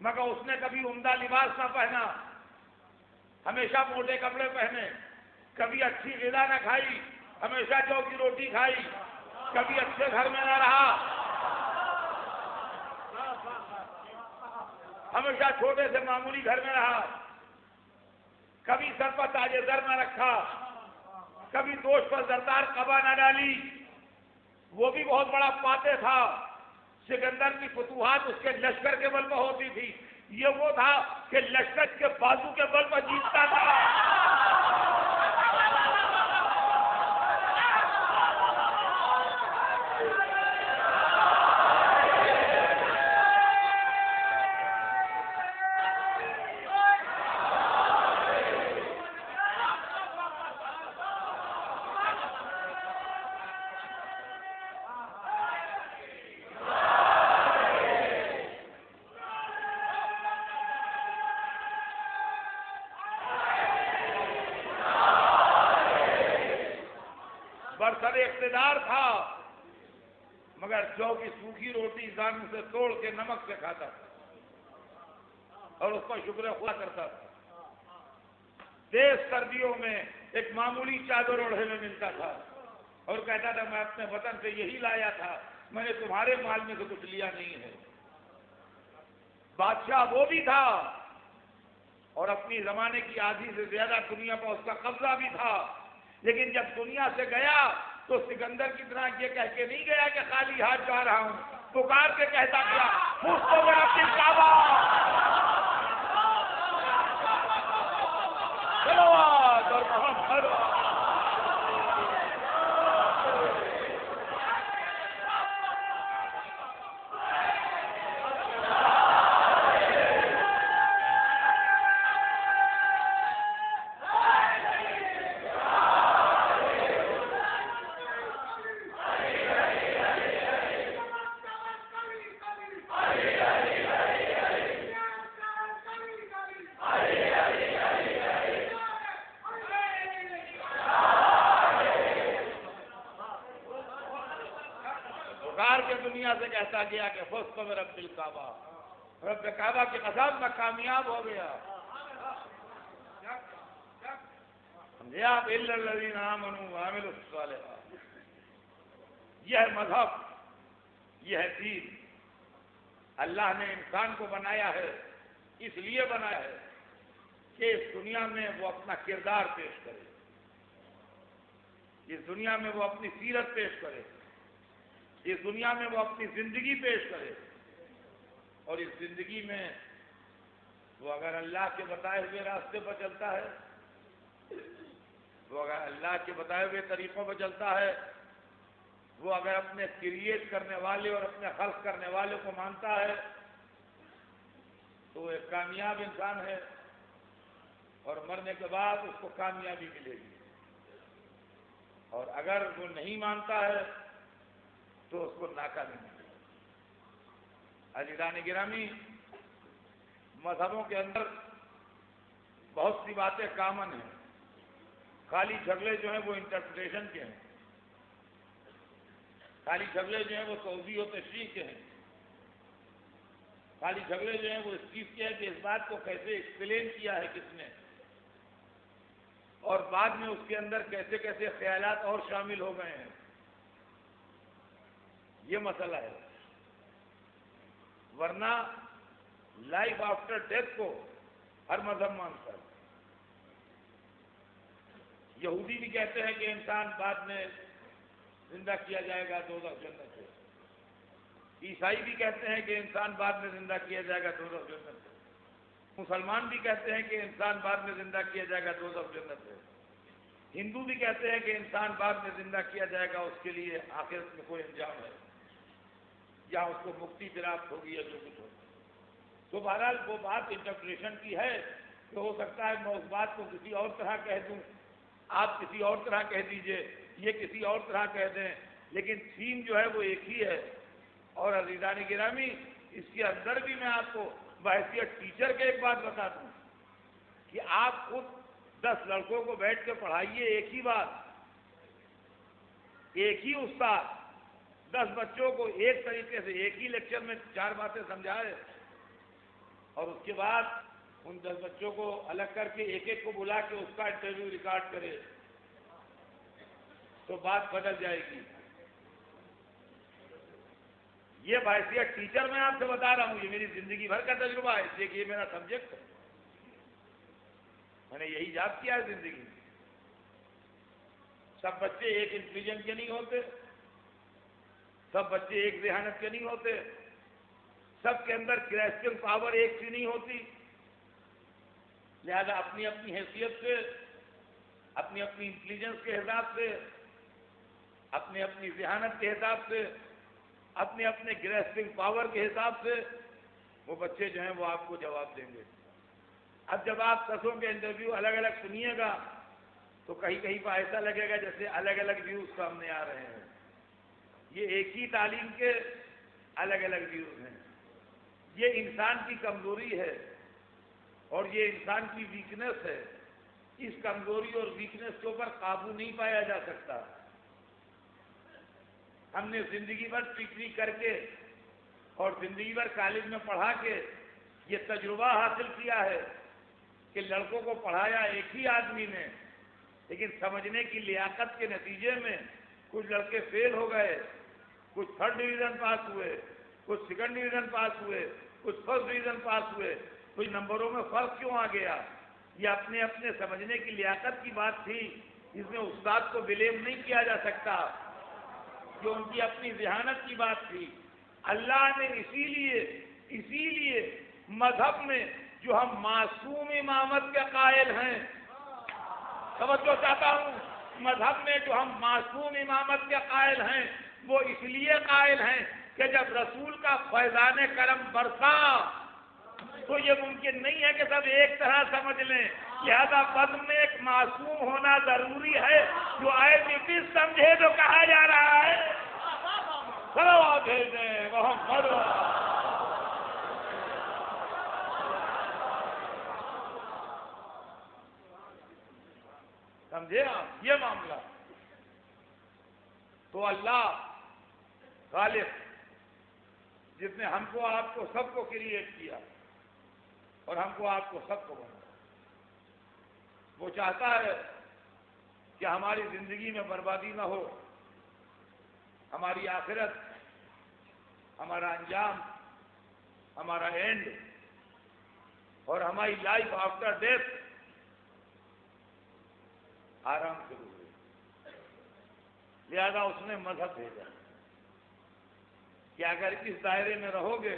مگر اس نے کبھی عمدہ لباس نہ پہنا، ہمیشہ موٹے کپڑے پہنے، کبھی اچھی غذا نہ کھائی، ہمیشہ جو کی روٹی کھائی، کبھی اچھے گھر میں نہ رہا، ہمیشہ چھوٹے سے معمولی گھر میں رہا، کبھی سر پر تاج زر نہ رکھا، کبھی دوش پر زردار قبا نہ ڈالی۔ وہ بھی بہت بڑا فاتح تھا۔ سکندر کی فتوحات اس کے لشکر کے بل پر ہوتی تھی، یہ وہ تھا کہ لشکر کے بازو کے بل پر جیتتا تھا۔ برسر اقتدار تھا، مگر جو کی سوکھی روٹی زانوں سے توڑ کے نمک سے کھاتا تھا اور اس پر شکر خدا کرتا تھا۔ تیز سردیوں میں ایک معمولی چادر اوڑھے میں ملتا تھا اور کہتا تھا میں اپنے وطن سے یہی لایا تھا، میں نے تمہارے مال میں سے کچھ لیا نہیں ہے۔ بادشاہ وہ بھی تھا اور اپنی زمانے کی آدھی سے زیادہ دنیا پر اس کا قبضہ بھی تھا، لیکن جب دنیا سے گیا تو سکندر کی طرح یہ کہہ کے نہیں گیا کہ خالی ہاتھ جا رہا ہوں، پکار کے کہتا گیا کعبہ، صلوات اور محمد۔ پکار کے دنیا سے کہتا گیا کہ فزت برب الکعبہ، رب کعبہ کی قسم میں کامیاب ہو گیا. سمجھے آپ؟ الا الذین آمنوا وعملوا الصالحات. یہ ہے مذہب، یہ ہے دین. اللہ نے انسان کو بنایا ہے، اس لیے بنایا ہے کہ اس دنیا میں وہ اپنا کردار پیش کرے، اس دنیا میں وہ اپنی سیرت پیش کرے، اس دنیا میں وہ اپنی زندگی پیش کرے. اور اس زندگی میں وہ اگر اللہ کے بتائے ہوئے راستے پر چلتا ہے، وہ اگر اللہ کے بتائے ہوئے طریقوں پر چلتا ہے، وہ اگر اپنے کریٹ کرنے والے اور اپنے خلق کرنے والے کو مانتا ہے تو وہ ایک کامیاب انسان ہے، اور مرنے کے بعد اس کو کامیابی ملے گی. اور اگر وہ نہیں مانتا ہے تو اس کو ناکامی ملے گی. عزیزان گرامی، مذہبوں کے اندر بہت سی باتیں کامن ہیں، خالی جھگڑے جو ہیں وہ انٹرپریٹیشن کے ہیں، خالی جھگڑے جو ہیں وہ توضیح و تشریح کے ہیں، خالی جھگڑے جو ہیں وہ اس چیز کے ہیں کہ اس بات کو کیسے ایکسپلین کیا ہے کس نے، اور بعد میں اس کے اندر کیسے کیسے خیالات اور شامل ہو گئے ہیں. یہ مسئلہ ہے. ورنہ لائف آفٹر ڈیتھ کو ہر مذہب مانتا ہے. یہودی بھی کہتے ہیں کہ انسان بعد میں زندہ کیا جائے گا دوزخ جنت سے. عیسائی بھی کہتے ہیں کہ انسان بعد میں زندہ کیا جائے گا دوزخ جنت سے. مسلمان بھی کہتے ہیں کہ انسان بعد میں زندہ کیا جائے گا دوزخ جنت سے. ہندو بھی کہتے ہیں کہ انسان بعد میں زندہ کیا جائے گا، اس کے لیے آخرت میں کوئی انجام ہے، یا اس کو مکتی پراپت ہوگی یا جو کچھ ہوگا. تو بہرحال وہ بات انٹرپریشن کی ہے کہ ہو سکتا ہے میں اس بات کو کسی اور طرح کہہ دوں، آپ کسی اور طرح کہہ دیجئے، یہ کسی اور طرح کہہ دیں، لیکن تھیم جو ہے وہ ایک ہی ہے. اور عزیزان گرامی، اس کے اندر بھی میں آپ کو بحیثیت ٹیچر کے ایک بات بتا دوں کہ آپ خود 10 لڑکوں کو بیٹھ کے پڑھائیے ایک ہی بات، ایک ہی استاد 10 بچوں کو ایک طریقے سے ایک ہی لیکچر میں 4 باتیں سمجھائے، اور اس کے بعد ان 10 بچوں کو الگ کر کے ایک ایک کو بلا کے اس کا انٹرویو ریکارڈ کرے تو بات بدل جائے گی. یہ بحیثیت ٹیچر میں آپ سے بتا رہا ہوں، یہ میری زندگی بھر کا تجربہ ہے، اس لیے کہ یہ میرا سبجیکٹ ہے، میں نے یہی یاد کیا ہے زندگی میں. سب بچے ایک انٹیلیجنٹ کے نہیں ہوتے، سب بچے ایک ذہانت کے نہیں ہوتے، سب کے اندر گریسپنگ پاور ایک سی نہیں ہوتی. لہذا اپنی اپنی حیثیت سے، اپنی اپنی انٹیلیجنس کے حساب سے، اپنی اپنی ذہانت کے حساب سے، اپنے اپنے گریسپنگ پاور کے حساب سے وہ بچے جو ہیں وہ آپ کو جواب دیں گے. اب جب آپ 10 کے انٹرویو الگ الگ سنیے گا تو کہیں کہیں پر ایسا لگے گا جیسے الگ الگ ویوز سامنے آ رہے ہیں. یہ ایک ہی تعلیم کے الگ الگ ویوز ہیں. یہ انسان کی کمزوری ہے اور یہ انسان کی ویکنس ہے. اس کمزوری اور ویکنس کے اوپر قابو نہیں پایا جا سکتا. ہم نے زندگی بھر ٹیچری کر کے اور زندگی بھر کالج میں پڑھا کے یہ تجربہ حاصل کیا ہے کہ لڑکوں کو پڑھایا ایک ہی آدمی نے، لیکن سمجھنے کی لیاقت کے نتیجے میں کچھ لڑکے فیل ہو گئے، کچھ 3rd ڈویژن پاس ہوئے، کچھ 2nd ڈویژن پاس ہوئے، کچھ 1st ڈویژن پاس ہوئے. کچھ نمبروں میں فرق کیوں آ گیا؟ یہ اپنے اپنے سمجھنے کی لیاقت کی بات تھی. اس میں استاد کو بلیم نہیں کیا جا سکتا، جو ان کی اپنی ذہانت کی بات تھی. اللہ نے اسی لیے مذہب میں جو ہم معصوم امامت کے قائل ہیں، توجہ چاہتا ہوں، مذہب میں جو ہم معصوم امامت کے قائل ہیں وہ اس لیے قائل ہیں کہ جب رسول کا فیضان کرم برسا تو یہ ممکن نہیں ہے کہ سب ایک طرح سمجھ لیں. لہذا بدن میں ایک معصوم ہونا ضروری ہے جو ایز اٹ از سمجھے تو کہا جا رہا ہے صلوات بھیجیں محمد. سمجھے آپ یہ معاملہ؟ تو اللہ خالق جس نے ہم کو آپ کو سب کو کریٹ کیا اور ہم کو آپ کو سب کو بنایا، وہ چاہتا ہے کہ ہماری زندگی میں بربادی نہ ہو، ہماری آخرت، ہمارا انجام، ہمارا اینڈ اور ہماری لائف آفٹر ڈیتھ آرام سے گزرے۔ لہذا اس نے مذہب بھیجا کہ اگر اس دائرے میں رہو گے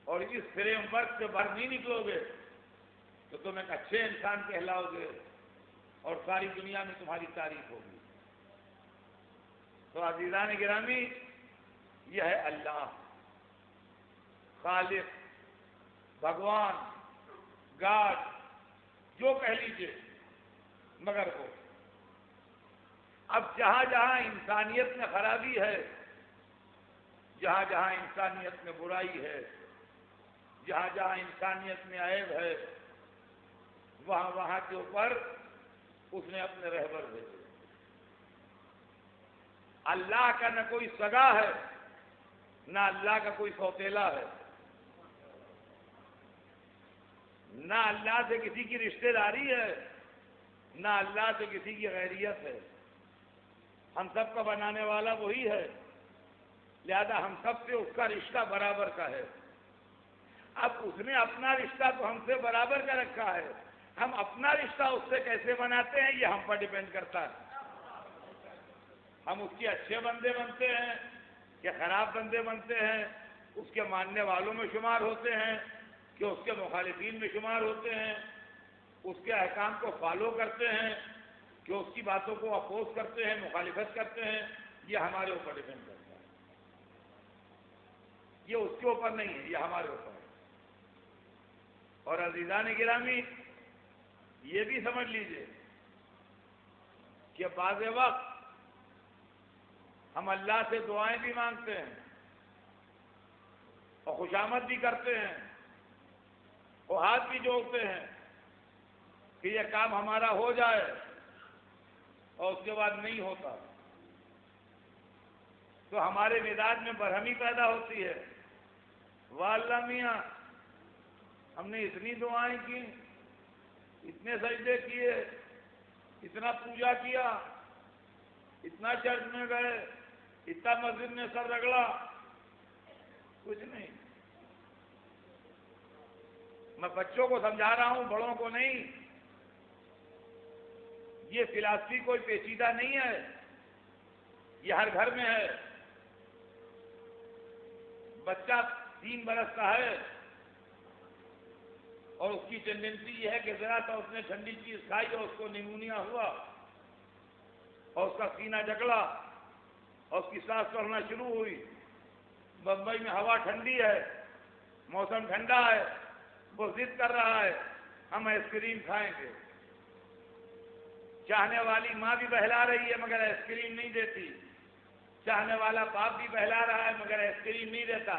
اور اس فریم ورک سے باہر نہیں نکلو گے تو تم ایک اچھے انسان کہلاؤ گے اور ساری دنیا میں تمہاری تعریف ہوگی۔ تو عزیزان گرامی، یہ ہے اللہ، خالق، بھگوان، گاڈ، جو کہہ لیجیے، مگر وہ اب جہاں جہاں انسانیت میں خرابی ہے، جہاں جہاں انسانیت میں برائی ہے، جہاں جہاں انسانیت میں عیب ہے، وہاں وہاں کے اوپر اس نے اپنے رہبر بھیجے۔ اللہ کا نہ کوئی سگا ہے، نہ اللہ کا کوئی سوتیلا ہے، نہ اللہ سے کسی کی رشتہ داری ہے، نہ اللہ سے کسی کی غیریت ہے۔ ہم سب کا بنانے والا وہی ہے، لہذا ہم سب سے اس کا رشتہ برابر کا ہے۔ اب اس نے اپنا رشتہ تو ہم سے برابر کا رکھا ہے، ہم اپنا رشتہ اس سے کیسے بناتے ہیں یہ ہم پر ڈیپینڈ کرتا ہے۔ ہم اس کے اچھے بندے بنتے ہیں کہ خراب بندے بنتے ہیں، اس کے ماننے والوں میں شمار ہوتے ہیں کہ اس کے مخالفین میں شمار ہوتے ہیں، اس کے احکام کو فالو کرتے ہیں کہ اس کی باتوں کو اپوز کرتے ہیں، مخالفت کرتے ہیں، یہ ہمارے اوپر ڈیپینڈ کرتا ہے۔ یہ اس کے اوپر نہیں ہے، یہ ہمارے اوپر ہے۔ اور عزیزان گرامی، یہ بھی سمجھ لیجئے کہ بعض وقت ہم اللہ سے دعائیں بھی مانگتے ہیں اور خوشامد بھی کرتے ہیں اور ہاتھ بھی جوڑتے ہیں کہ یہ کام ہمارا ہو جائے، اور اس کے بعد نہیں ہوتا تو ہمارے مزاج میں برہمی پیدا ہوتی ہے۔ واہ اللہ میاں، ہم نے اتنی دعائیں کی، اتنے سجدے کیے، اتنا پوجا کیا، اتنا چرچ میں گئے، اتنا مسجد میں سر رگڑا، کچھ نہیں۔ میں بچوں کو سمجھا رہا ہوں، بڑوں کو نہیں۔ یہ فلاسفی کوئی پیچیدہ نہیں ہے، یہ ہر گھر میں ہے۔ بچہ 3 برس کا ہے اور اس کی ٹینڈنسی یہ ہے کہ ذرا سا اس نے ٹھنڈی چیز کھائی اور اس کو نیمونیا ہوا اور اس کا سینہ جکڑا اور اس کی سانس چڑھنا شروع ہوئی۔ بمبئی میں ہوا ٹھنڈی ہے، موسم ٹھنڈا ہے، وہ ضد کر رہا ہے ہم آئس کریم کھائیں گے۔ چاہنے والی ماں بھی بہلا رہی ہے مگر آئس کریم نہیں دیتی، چاہنے والا باپ بھی بہلا رہا ہے مگر آئس کریم نہیں دیتا۔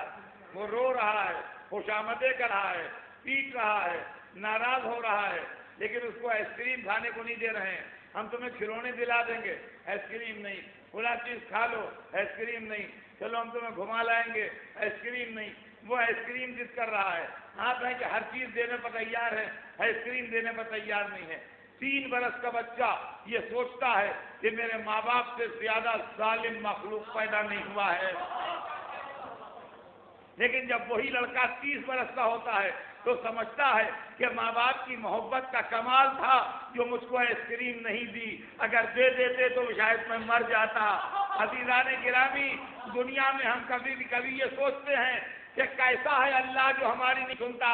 وہ رو رہا ہے، خوشامدیں کر رہا ہے، پیٹ رہا ہے، ناراض ہو رہا ہے، لیکن اس کو آئس کریم کھانے کو نہیں دے رہے ہیں۔ ہم تمہیں کھلونے دلا دیں گے، آئس کریم نہیں۔ کھلا چیز کھا لو، آئس کریم نہیں۔ چلو ہم تمہیں گھما لائیں گے، آئس کریم نہیں۔ وہ آئس کریم ضد کر رہا ہے۔ آپ ہیں کہ ہر چیز دینے پر تیار ہے، آئس کریم دینے پر تیار نہیں ہے۔ 3 برس کا بچہ یہ سوچتا ہے کہ میرے ماں باپ سے زیادہ ظالم مخلوق پیدا نہیں ہوا ہے، لیکن جب وہی لڑکا 30 برس کا ہوتا ہے تو سمجھتا ہے کہ ماں باپ کی محبت کا کمال تھا جو مجھ کو آئس کریم نہیں دی، اگر دے دیتے تو شاید میں مر جاتا۔ عزیزان گرامی، دنیا میں ہم کبھی یہ سوچتے ہیں کہ کیسا ہے اللہ جو ہماری نہیں سنتا۔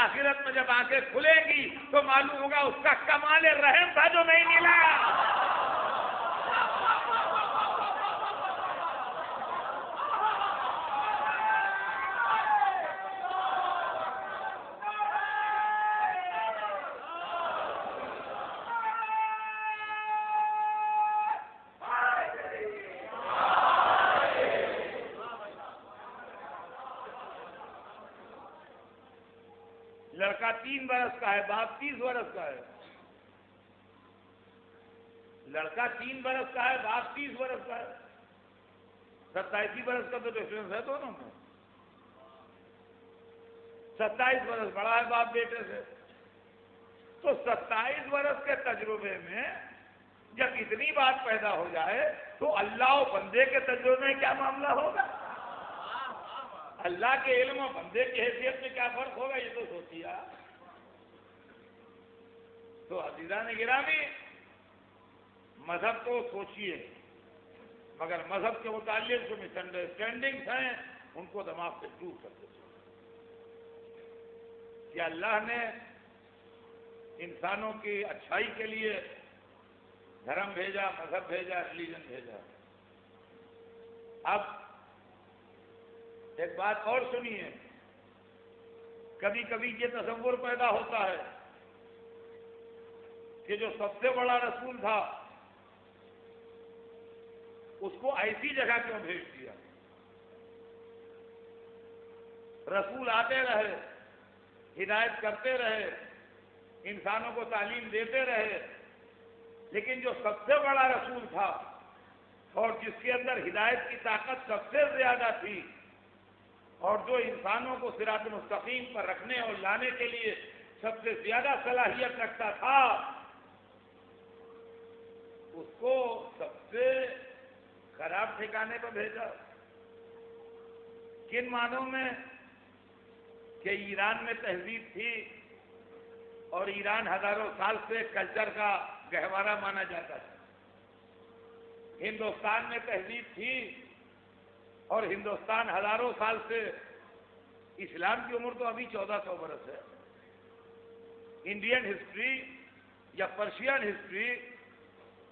آخرت میں جب آنکھیں کھلیں گی تو معلوم ہوگا اس کا کمال رحم تھا جو نہیں ملا۔ لڑکا 3 برس کا ہے، باپ 30 برس کا ہے۔ لڑکا 3 برس کا ہے، باپ 30 برس کا ہے۔ 27 برس کا تو ڈفرینس ہے دونوں میں. 27 برس بڑا ہے باپ بیٹے سے. تو 27 برس کے تجربے میں جب اتنی بات پیدا ہو جائے تو اللہ و بندے کے تجربے میں کیا معاملہ ہوگا؟ اللہ کے علم و بندے کی حیثیت میں کیا فرق ہوگا؟ یہ تو سوچیے. تو عزیزان گرامی، مذہب کو سوچیے، مگر مذہب کے متعلق جو مس انڈرسٹینڈنگس ہیں ان کو دماغ سے دور کر دیتے. کہ اللہ نے انسانوں کی اچھائی کے لیے دھرم بھیجا، مذہب بھیجا، ریلیجن بھیجا. اب ایک بات اور سنیے. کبھی کبھی یہ تصور پیدا ہوتا ہے کہ جو سب سے بڑا رسول تھا اس کو ایسی جگہ کیوں بھیج دیا؟ رسول آتے رہے، ہدایت کرتے رہے، انسانوں کو تعلیم دیتے رہے، لیکن جو سب سے بڑا رسول تھا اور جس کے اندر ہدایت کی طاقت سب سے زیادہ تھی اور جو انسانوں کو صراط مستقیم پر رکھنے اور لانے کے لیے سب سے زیادہ صلاحیت رکھتا تھا، اس کو سب سے خراب ٹھکانے پر بھیجا. کن معنوں میں؟ کہ ایران میں تہذیب تھی اور ایران ہزاروں سال سے کلچر کا گہوارہ مانا جاتا تھا. ہندوستان میں تہذیب تھی اور ہندوستان ہزاروں سال سے، اسلام کی عمر تو ابھی 1400 برس ہے. انڈین ہسٹری یا پرشین ہسٹری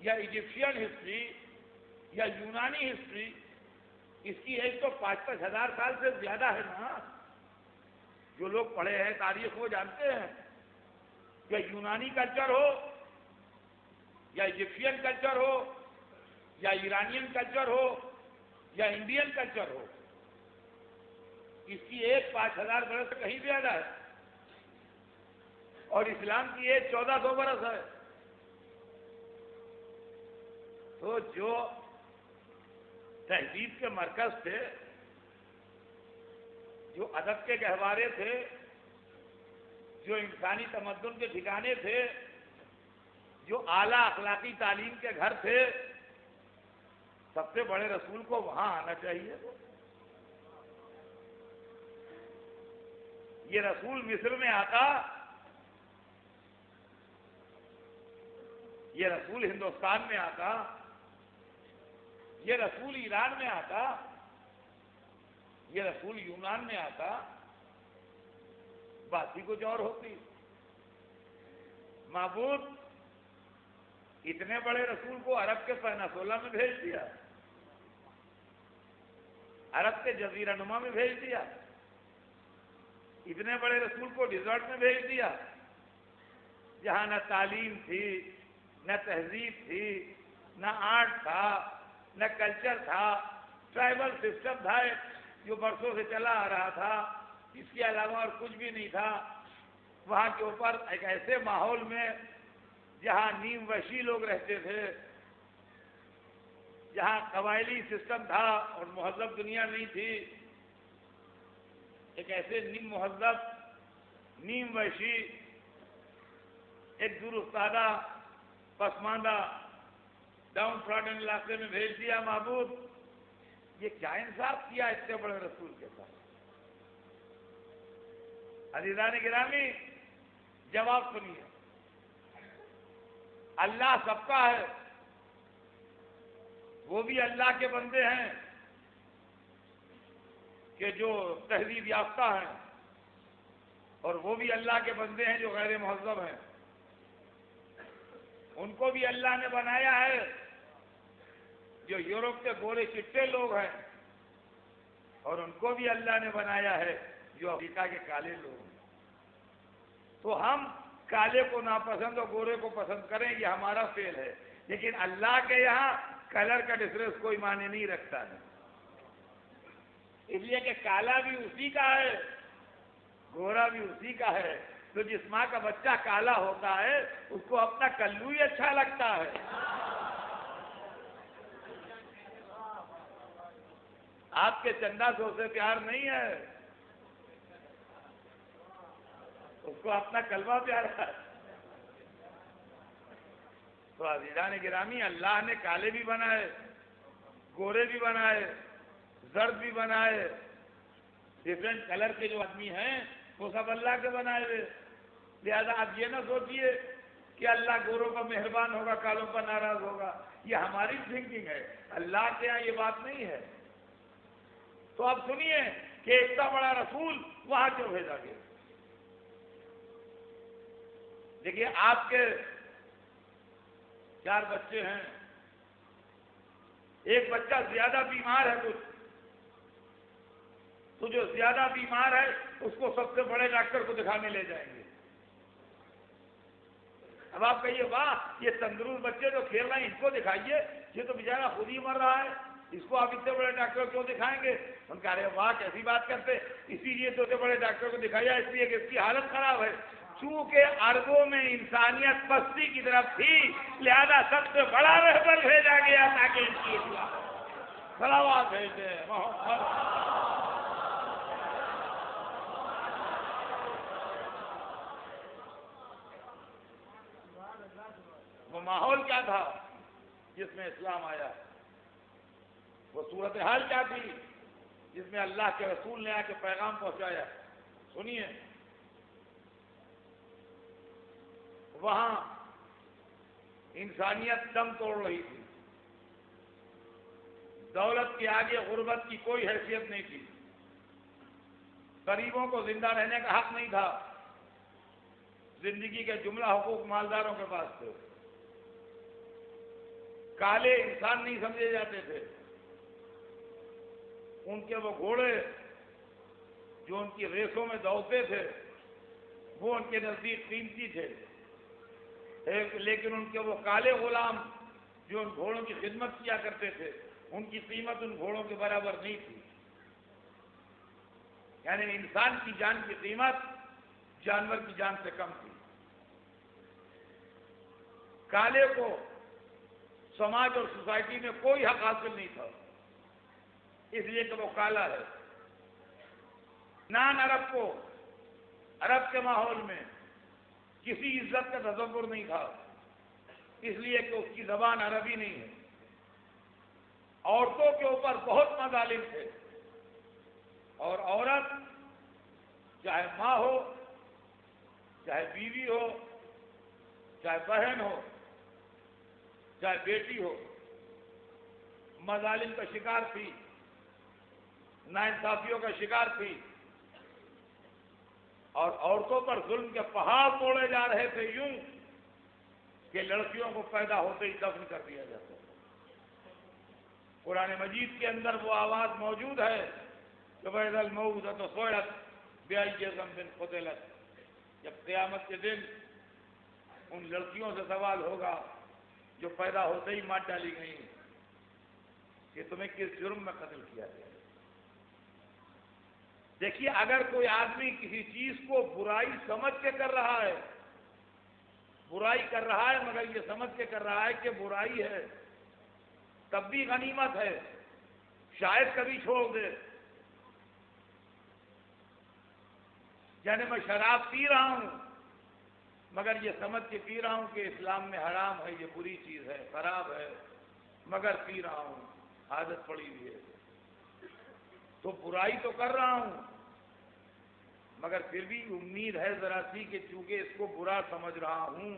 یا ایجپشین ہسٹری یا یونانی ہسٹری، اس کی ایج تو 5-5 ہزار سال سے زیادہ ہے نا. جو لوگ پڑھے ہیں تاریخ وہ جانتے ہیں کہ یونانی کلچر ہو یا ایجپشین کلچر ہو یا ایرانین کلچر ہو یا انڈین کلچر ہو، اس کی ایج 5000 برس سے کہیں زیادہ ہے اور اسلام کی ایج 1400 برس ہے. تو جو تہذیب کے مرکز تھے، جو ادب کے گہوارے تھے، جو انسانی تمدن کے ٹھکانے تھے، جو اعلیٰ اخلاقی تعلیم کے گھر تھے، سب سے بڑے رسول کو وہاں آنا چاہیے. یہ رسول مصر میں آتا، یہ رسول ہندوستان میں آتا، یہ رسول ایران میں آتا، یہ رسول یونان میں آتا، بات ہی کچھ اور ہوتی. معبود اتنے بڑے رسول کو عرب کے پیناسولا میں بھیج دیا، عرب کے جزیرہ نما میں بھیج دیا، اتنے بڑے رسول کو ڈیزرٹ میں بھیج دیا جہاں نہ تعلیم تھی، نہ تہذیب تھی، نہ آرٹ تھا، نہ کلچر تھا، ٹرائبل سسٹم تھا جو برسوں سے چلا آ رہا تھا، اس کے علاوہ اور کچھ بھی نہیں تھا. وہاں کے اوپر ایک ایسے ماحول میں جہاں نیم وحشی لوگ رہتے تھے، جہاں قبائلی سسٹم تھا اور مہذب دنیا نہیں تھی، ایک ایسے نیم مہذب، نیم وحشی، ایک دور افتادہ، پسماندہ، ڈاؤن ٹراڈن علاقے میں بھیج دیا. معبود یہ کیا انصاف کیا اتنے بڑے رسول کے ساتھ؟ عزیزان گرامی، جواب سنیے. اللہ سب کا ہے، وہ بھی اللہ کے بندے ہیں کہ جو تہذیب یافتہ ہیں، اور وہ بھی اللہ کے بندے ہیں جو غیر مہذب ہیں. ان کو بھی اللہ نے بنایا ہے جو یورپ کے گورے چٹے لوگ ہیں، اور ان کو بھی اللہ نے بنایا ہے جو افریقہ کے کالے لوگ ہیں. تو ہم کالے کو ناپسند اور گورے کو پسند کریں، یہ ہمارا فعل ہے، لیکن اللہ کے یہاں کلر کا ڈفرنس کوئی معنی نہیں رکھتا ہے. اس لیے کہ کالا بھی اسی کا ہے، گورا بھی اسی کا ہے. تو جس ماں کا بچہ کالا ہوتا ہے اس کو اپنا کلو ہی اچھا لگتا ہے. آپ کے چندہ سے اسے پیار نہیں ہے، اس کو اپنا کلمہ پیارا ہے۔ تو عزیزان گرامی، اللہ نے کالے بھی بنائے، گورے بھی بنائے، زرد بھی بنائے، ڈفرینٹ کلر کے جو آدمی ہیں وہ سب اللہ کے بنائے ہوئے۔ لہذا آپ یہ نہ سوچئے کہ اللہ گوروں پر مہربان ہوگا، کالوں پر ناراض ہوگا، یہ ہماری تھنکنگ ہے، اللہ کے یہاں یہ بات نہیں ہے۔ تو آپ سنیے کہ اتنا بڑا رسول وہاں کیوں بھیجا گیا۔ دیکھیے آپ کے 4 بچے ہیں، ایک بچہ زیادہ بیمار ہے تو جو زیادہ بیمار ہے اس کو سب سے بڑے ڈاکٹر کو دکھانے لے جائیں گے۔ اب آپ کہیے واہ، یہ تندرست بچے جو کھیل رہے ہیں ان کو دکھائیے، یہ تو بیچارہ خود ہی مر رہا ہے، اس کو آپ اتنے بڑے ڈاکٹر کیوں دکھائیں گے؟ ان کہہ رہے واہ کیسی بات کرتے، اسی لیے تو اتنے بڑے ڈاکٹر کو دکھایا، اس لیے کہ اس کی حالت خراب ہے۔ چونکہ عربوں میں انسانیت پستی کی طرف تھی، لہذا سب سے بڑا رہبر بھیجا گیا تاکہ ان کی صلوات بھیجے محمد۔ وہ ماحول کیا تھا جس میں اسلام آیا؟ وہ صورتحال کیا تھی جس میں اللہ کے رسول نے آ کے پیغام پہنچایا؟ سنیے، وہاں انسانیت دم توڑ رہی تھی، دولت کے آگے غربت کی کوئی حیثیت نہیں تھی، غریبوں کو زندہ رہنے کا حق نہیں تھا، زندگی کے جملہ حقوق مالداروں کے پاس تھے، کالے انسان نہیں سمجھے جاتے تھے، ان کے وہ گھوڑے جو ان کی ریسوں میں دوڑتے تھے وہ ان کے نزدیک قیمتی تھے، لیکن ان کے وہ کالے غلام جو ان گھوڑوں کی خدمت کیا کرتے تھے ان کی قیمت ان گھوڑوں کے برابر نہیں تھی۔ یعنی انسان کی جان کی قیمت جانور کی جان سے کم تھی۔ کالے کو سماج اور سوسائٹی میں کوئی حق حاصل نہیں تھا، اس لیے کہ وہ کالا ہے۔ نان عرب کو عرب کے ماحول میں کسی عزت کا تصور نہیں تھا، اس لیے کہ اس کی زبان عربی نہیں ہے۔ عورتوں کے اوپر بہت مظالم تھے، اور عورت چاہے ماں ہو، چاہے بیوی ہو، چاہے بہن ہو، چاہے بیٹی ہو، مظالم کا شکار تھی، ناانصافیوں کا شکار تھی، اور عورتوں پر ظلم کے پہاڑ توڑے جا رہے تھے یوں کہ لڑکیوں کو پیدا ہوتے ہی دفن کر دیا جاتا تھا۔ قرآن مجید کے اندر وہ آواز موجود ہے کہ وَإِذَا الْمَوْءُودَةُ سُئِلَتْ بِأَيِّ ذَنبٍ قُتِلَتْ، جب قیامت کے دن ان لڑکیوں سے سوال ہوگا جو پیدا ہوتے ہی مار ڈالی گئی کہ تمہیں کس جرم میں قتل کیا گیا۔ دیکھیے، اگر کوئی آدمی کسی چیز کو برائی سمجھ کے کر رہا ہے، برائی کر رہا ہے مگر یہ سمجھ کے کر رہا ہے کہ برائی ہے، تب بھی غنیمت ہے، شاید کبھی چھوڑ دے۔ یعنی میں شراب پی رہا ہوں مگر یہ سمجھ کے پی رہا ہوں کہ اسلام میں حرام ہے، یہ بری چیز ہے، خراب ہے، مگر پی رہا ہوں، عادت پڑی ہوئی ہے، تو برائی تو کر رہا ہوں مگر پھر بھی امید ہے ذرا سی کہ چونکہ اس کو برا سمجھ رہا ہوں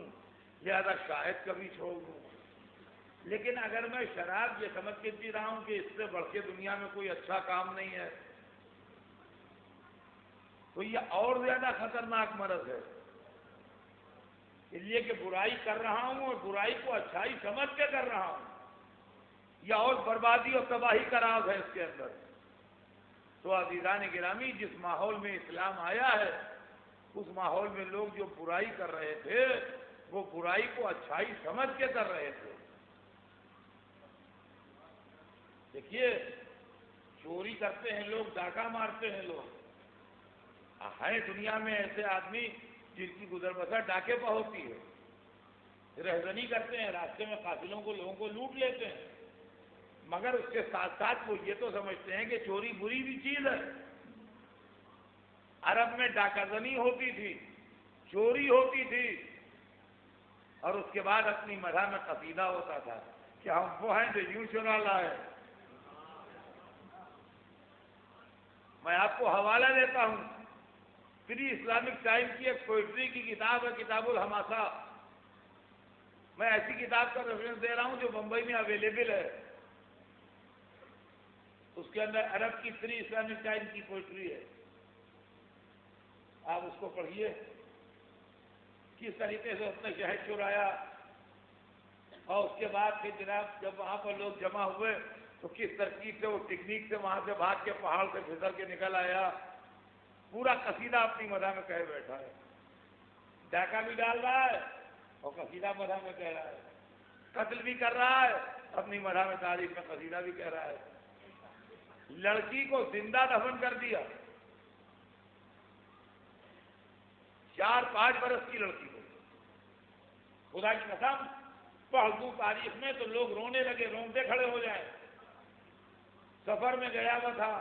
لہذا شاید کبھی چھوڑ دوں۔ لیکن اگر میں شراب یہ سمجھ کے پی رہا ہوں کہ اس سے بڑھ کے دنیا میں کوئی اچھا کام نہیں ہے تو یہ اور زیادہ خطرناک مرض ہے، اس لیے کہ برائی کر رہا ہوں اور برائی کو اچھائی سمجھ کے کر رہا ہوں، یا اور بربادی اور تباہی کا راز ہے اس کے اندر۔ تو عزیزان گرامی، جس ماحول میں اسلام آیا ہے اس ماحول میں لوگ جو برائی کر رہے تھے وہ برائی کو اچھائی سمجھ کے کر رہے تھے۔ دیکھیے، چوری کرتے ہیں لوگ، ڈاکہ مارتے ہیں لوگ، ہے دنیا میں ایسے آدمی جن کی گزر بسر ڈاکے پہ ہوتی ہے، رہزنی کرتے ہیں، راستے میں قافلوں کو، لوگوں کو لوٹ لیتے ہیں، مگر اس کے ساتھ ساتھ وہ یہ تو سمجھتے ہیں کہ چوری بری بھی چیز ہے. عرب میں ڈاکہ زنی ہوتی تھی، چوری ہوتی تھی، اور اس کے بعد اپنی مدح میں قصیدہ ہوتا تھا کہ ہم وہ ہیں جو یوں چرا لائے. میں آپ کو حوالہ دیتا ہوں، پری اسلامک ٹائم کی ایک پوئٹری کی کتاب ہے، کتاب الحماسہ. میں ایسی کتاب کا ریفرنس دے رہا ہوں جو بمبئی میں اویلیبل ہے. اس کے اندر عرب کی پری اسلامک ٹائم کی پوئٹری ہے. آپ اس کو پڑھیے، کس طریقے سے اس نے شہد چرایا، اور اس کے بعد پھر جناب جب وہاں پر لوگ جمع ہوئے تو کس ترکیب سے وہ ٹیکنیک سے وہاں سے بھاگ کے پہاڑ سے پھسل کے نکل آیا. پورا قصیدہ اپنی مدح میں کہہ بیٹھا ہے. ڈاکہ بھی ڈال رہا ہے اور قصیدہ مدح میں کہہ رہا ہے. قتل بھی کر رہا ہے، اپنی مدح میں تعریف میں قصیدہ بھی کہہ رہا ہے. لڑکی کو زندہ دفن کر دیا، 4-5 برس کی لڑکی کو. خدا کی قسم پڑھ دوں تاریخ میں تو لوگ رونے لگے، رونگٹے کھڑے ہو جائیں. سفر میں گیا ہوا تھا،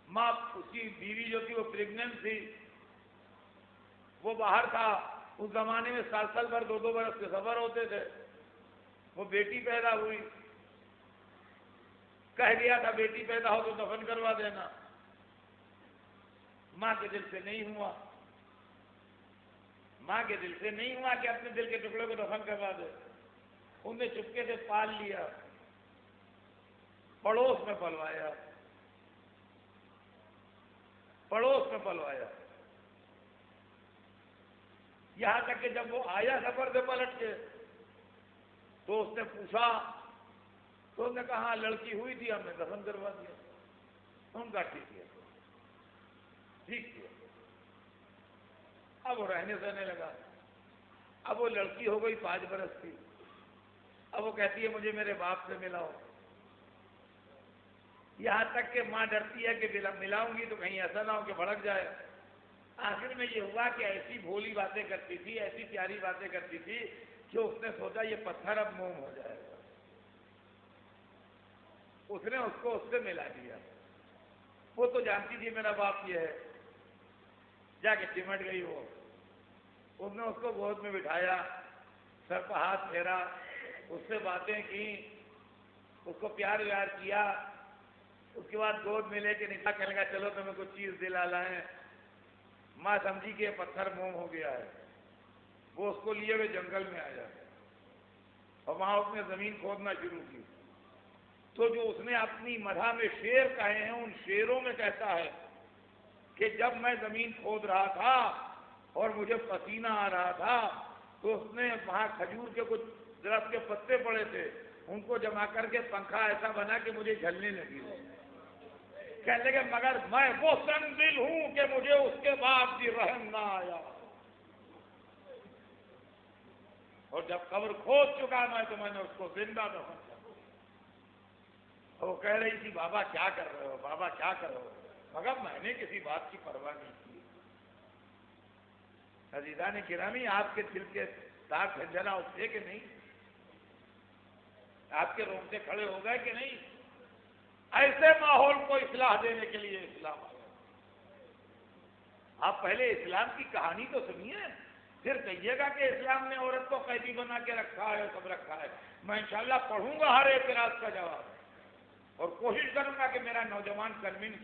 ماں اس کی بیوی جو تھی وہ پریگننٹ تھی، وہ باہر تھا. اس زمانے میں سال بھر 2 برس کے سفر ہوتے تھے. وہ بیٹی پیدا ہوئی، کہہ گیا تھا بیٹی پیدا ہو تو دفن کروا دینا. ماں کے دل سے نہیں ہوا، ماں کے دل سے نہیں ہوا کہ اپنے دل کے ٹکڑے کو دفن کروا دے. انہوں نے چپکے سے پال لیا، پڑوس میں پلوایا، پڑوس میں پلوایا. یہاں تک کہ جب وہ آیا سفر سے پلٹ کے تو اس نے پوچھا تو اس نے کہا ہاں لڑکی ہوئی تھی، ہم نے دفن کروا دیا. ان کا ٹھیک ہے، ٹھیک کیا. اب وہ رہنے سہنے لگا. اب وہ لڑکی ہو گئی 5 برس کی. اب وہ کہتی ہے مجھے میرے باپ سے ملاؤ. یہاں تک کہ ماں ڈرتی ہے کہ ملاؤں گی تو کہیں ایسا نہ ہو کہ بھڑک جائے. آخر میں یہ ہوا کہ ایسی بھولی باتیں کرتی تھی، ایسی پیاری باتیں کرتی تھی کہ اس نے سوچا یہ پتھر اب موم ہو جائے گا. اس نے اس کو اس سے ملا دیا. وہ تو جانتی تھی میرا باپ یہ ہے. جا کے چمٹ گئی وہ. اس نے اس کو گود میں بٹھایا، سر پر ہاتھ پھیرا، اس سے باتیں کی، اس کو پیار ویار کیا. اس کے بعد گود میں لے کے نکاح کہنے لگا چلو تمہیں کچھ چیز دلا لائیں. ماں سمجھی کہ یہ پتھر موم ہو گیا ہے. وہ اس کو لیے ہوئے جنگل میں آیا اور وہاں اس نے زمین کھودنا شروع کی. تو جو اس نے اپنی مدح میں شعر کہے ہیں ان شعروں میں کہتا ہے کہ جب میں زمین کھود رہا تھا اور مجھے پسینہ آ رہا تھا تو اس نے وہاں کھجور کے کچھ درخت کے پتے پڑے تھے، ان کو جما کر کے پنکھا ایسا بنا کہ مجھے جھلنے لگی. کہنے لگے مگر میں وہ سنگ دل ہوں کہ مجھے اس کے بعد بھی رحم نہ آیا. اور جب قبر کھود چکا میں نے اس کو زندہ دفن کر. وہ کہہ رہی تھی بابا کیا کر رہے ہو، بابا کیا کر رہے ہو، مگر میں نے کسی بات کی پرواہ نہیں کی. عزیزان گرامی آپ کے دل کے داغ جھنجھنا اٹھے کہ نہیں؟ آپ کے رونگٹے کھڑے ہو گئے کہ نہیں؟ ایسے ماحول کو اصلاح دینے کے لیے اسلام آیا. آپ پہلے اسلام کی کہانی تو سنیے، پھر کہیے گا کہ اسلام نے عورت کو قیدی بنا کے رکھا ہے، سب رکھا ہے. میں انشاءاللہ پڑھوں گا ہر اعتراض کا جواب اور کوشش کروں گا کہ میرا نوجوان کنونس.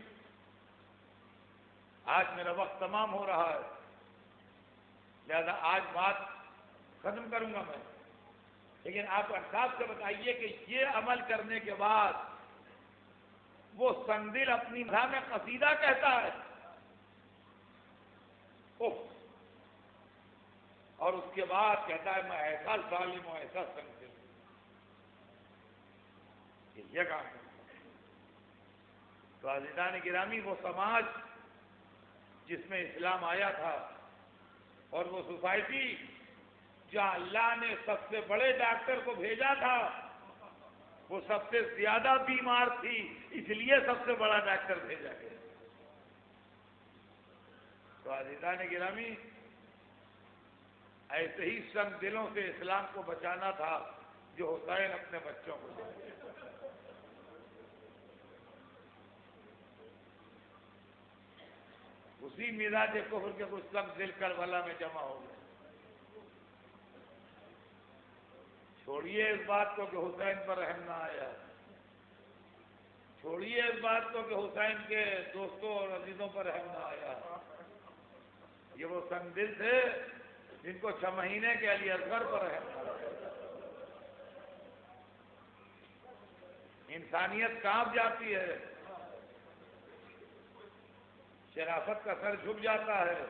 آج میرا وقت تمام ہو رہا ہے، لہذا آج بات ختم کروں گا میں. لیکن آپ انصاف سے بتائیے کہ یہ عمل کرنے کے بعد وہ سنگدل اپنی مدح میں قصیدہ کہتا ہے اور اس کے بعد کہتا ہے میں ایسا ظالم ہوں، ایسا سنگدل ہوں. یہ کام کرتا ہے. تو عزیزان گرامی وہ سماج جس میں اسلام آیا تھا اور وہ سوسائٹی جہاں اللہ نے سب سے بڑے ڈاکٹر کو بھیجا تھا، وہ سب سے زیادہ بیمار تھی، اس لیے سب سے بڑا ڈاکٹر بھیجا گیا. تو عزیزان گرامی ایسے ہی سنگ دلوں سے اسلام کو بچانا تھا جو حسین اپنے بچوں کو دے. اسی مزاج کفر کے کچھ سب دل کربلا میں جمع ہو گئے. چھوڑیے اس بات کو کہ حسین پر رحم نہ آیا، چھوڑیے اس بات کو کہ حسین کے دوستوں اور عزیزوں پر رحم نہ آیا. یہ وہ سنگ دل تھے جن کو 6 مہینے کے علی اصغر پر رحم نہ آیا. انسانیت کانپ جاتی ہے، شرافت کا سر جھک جاتا ہے،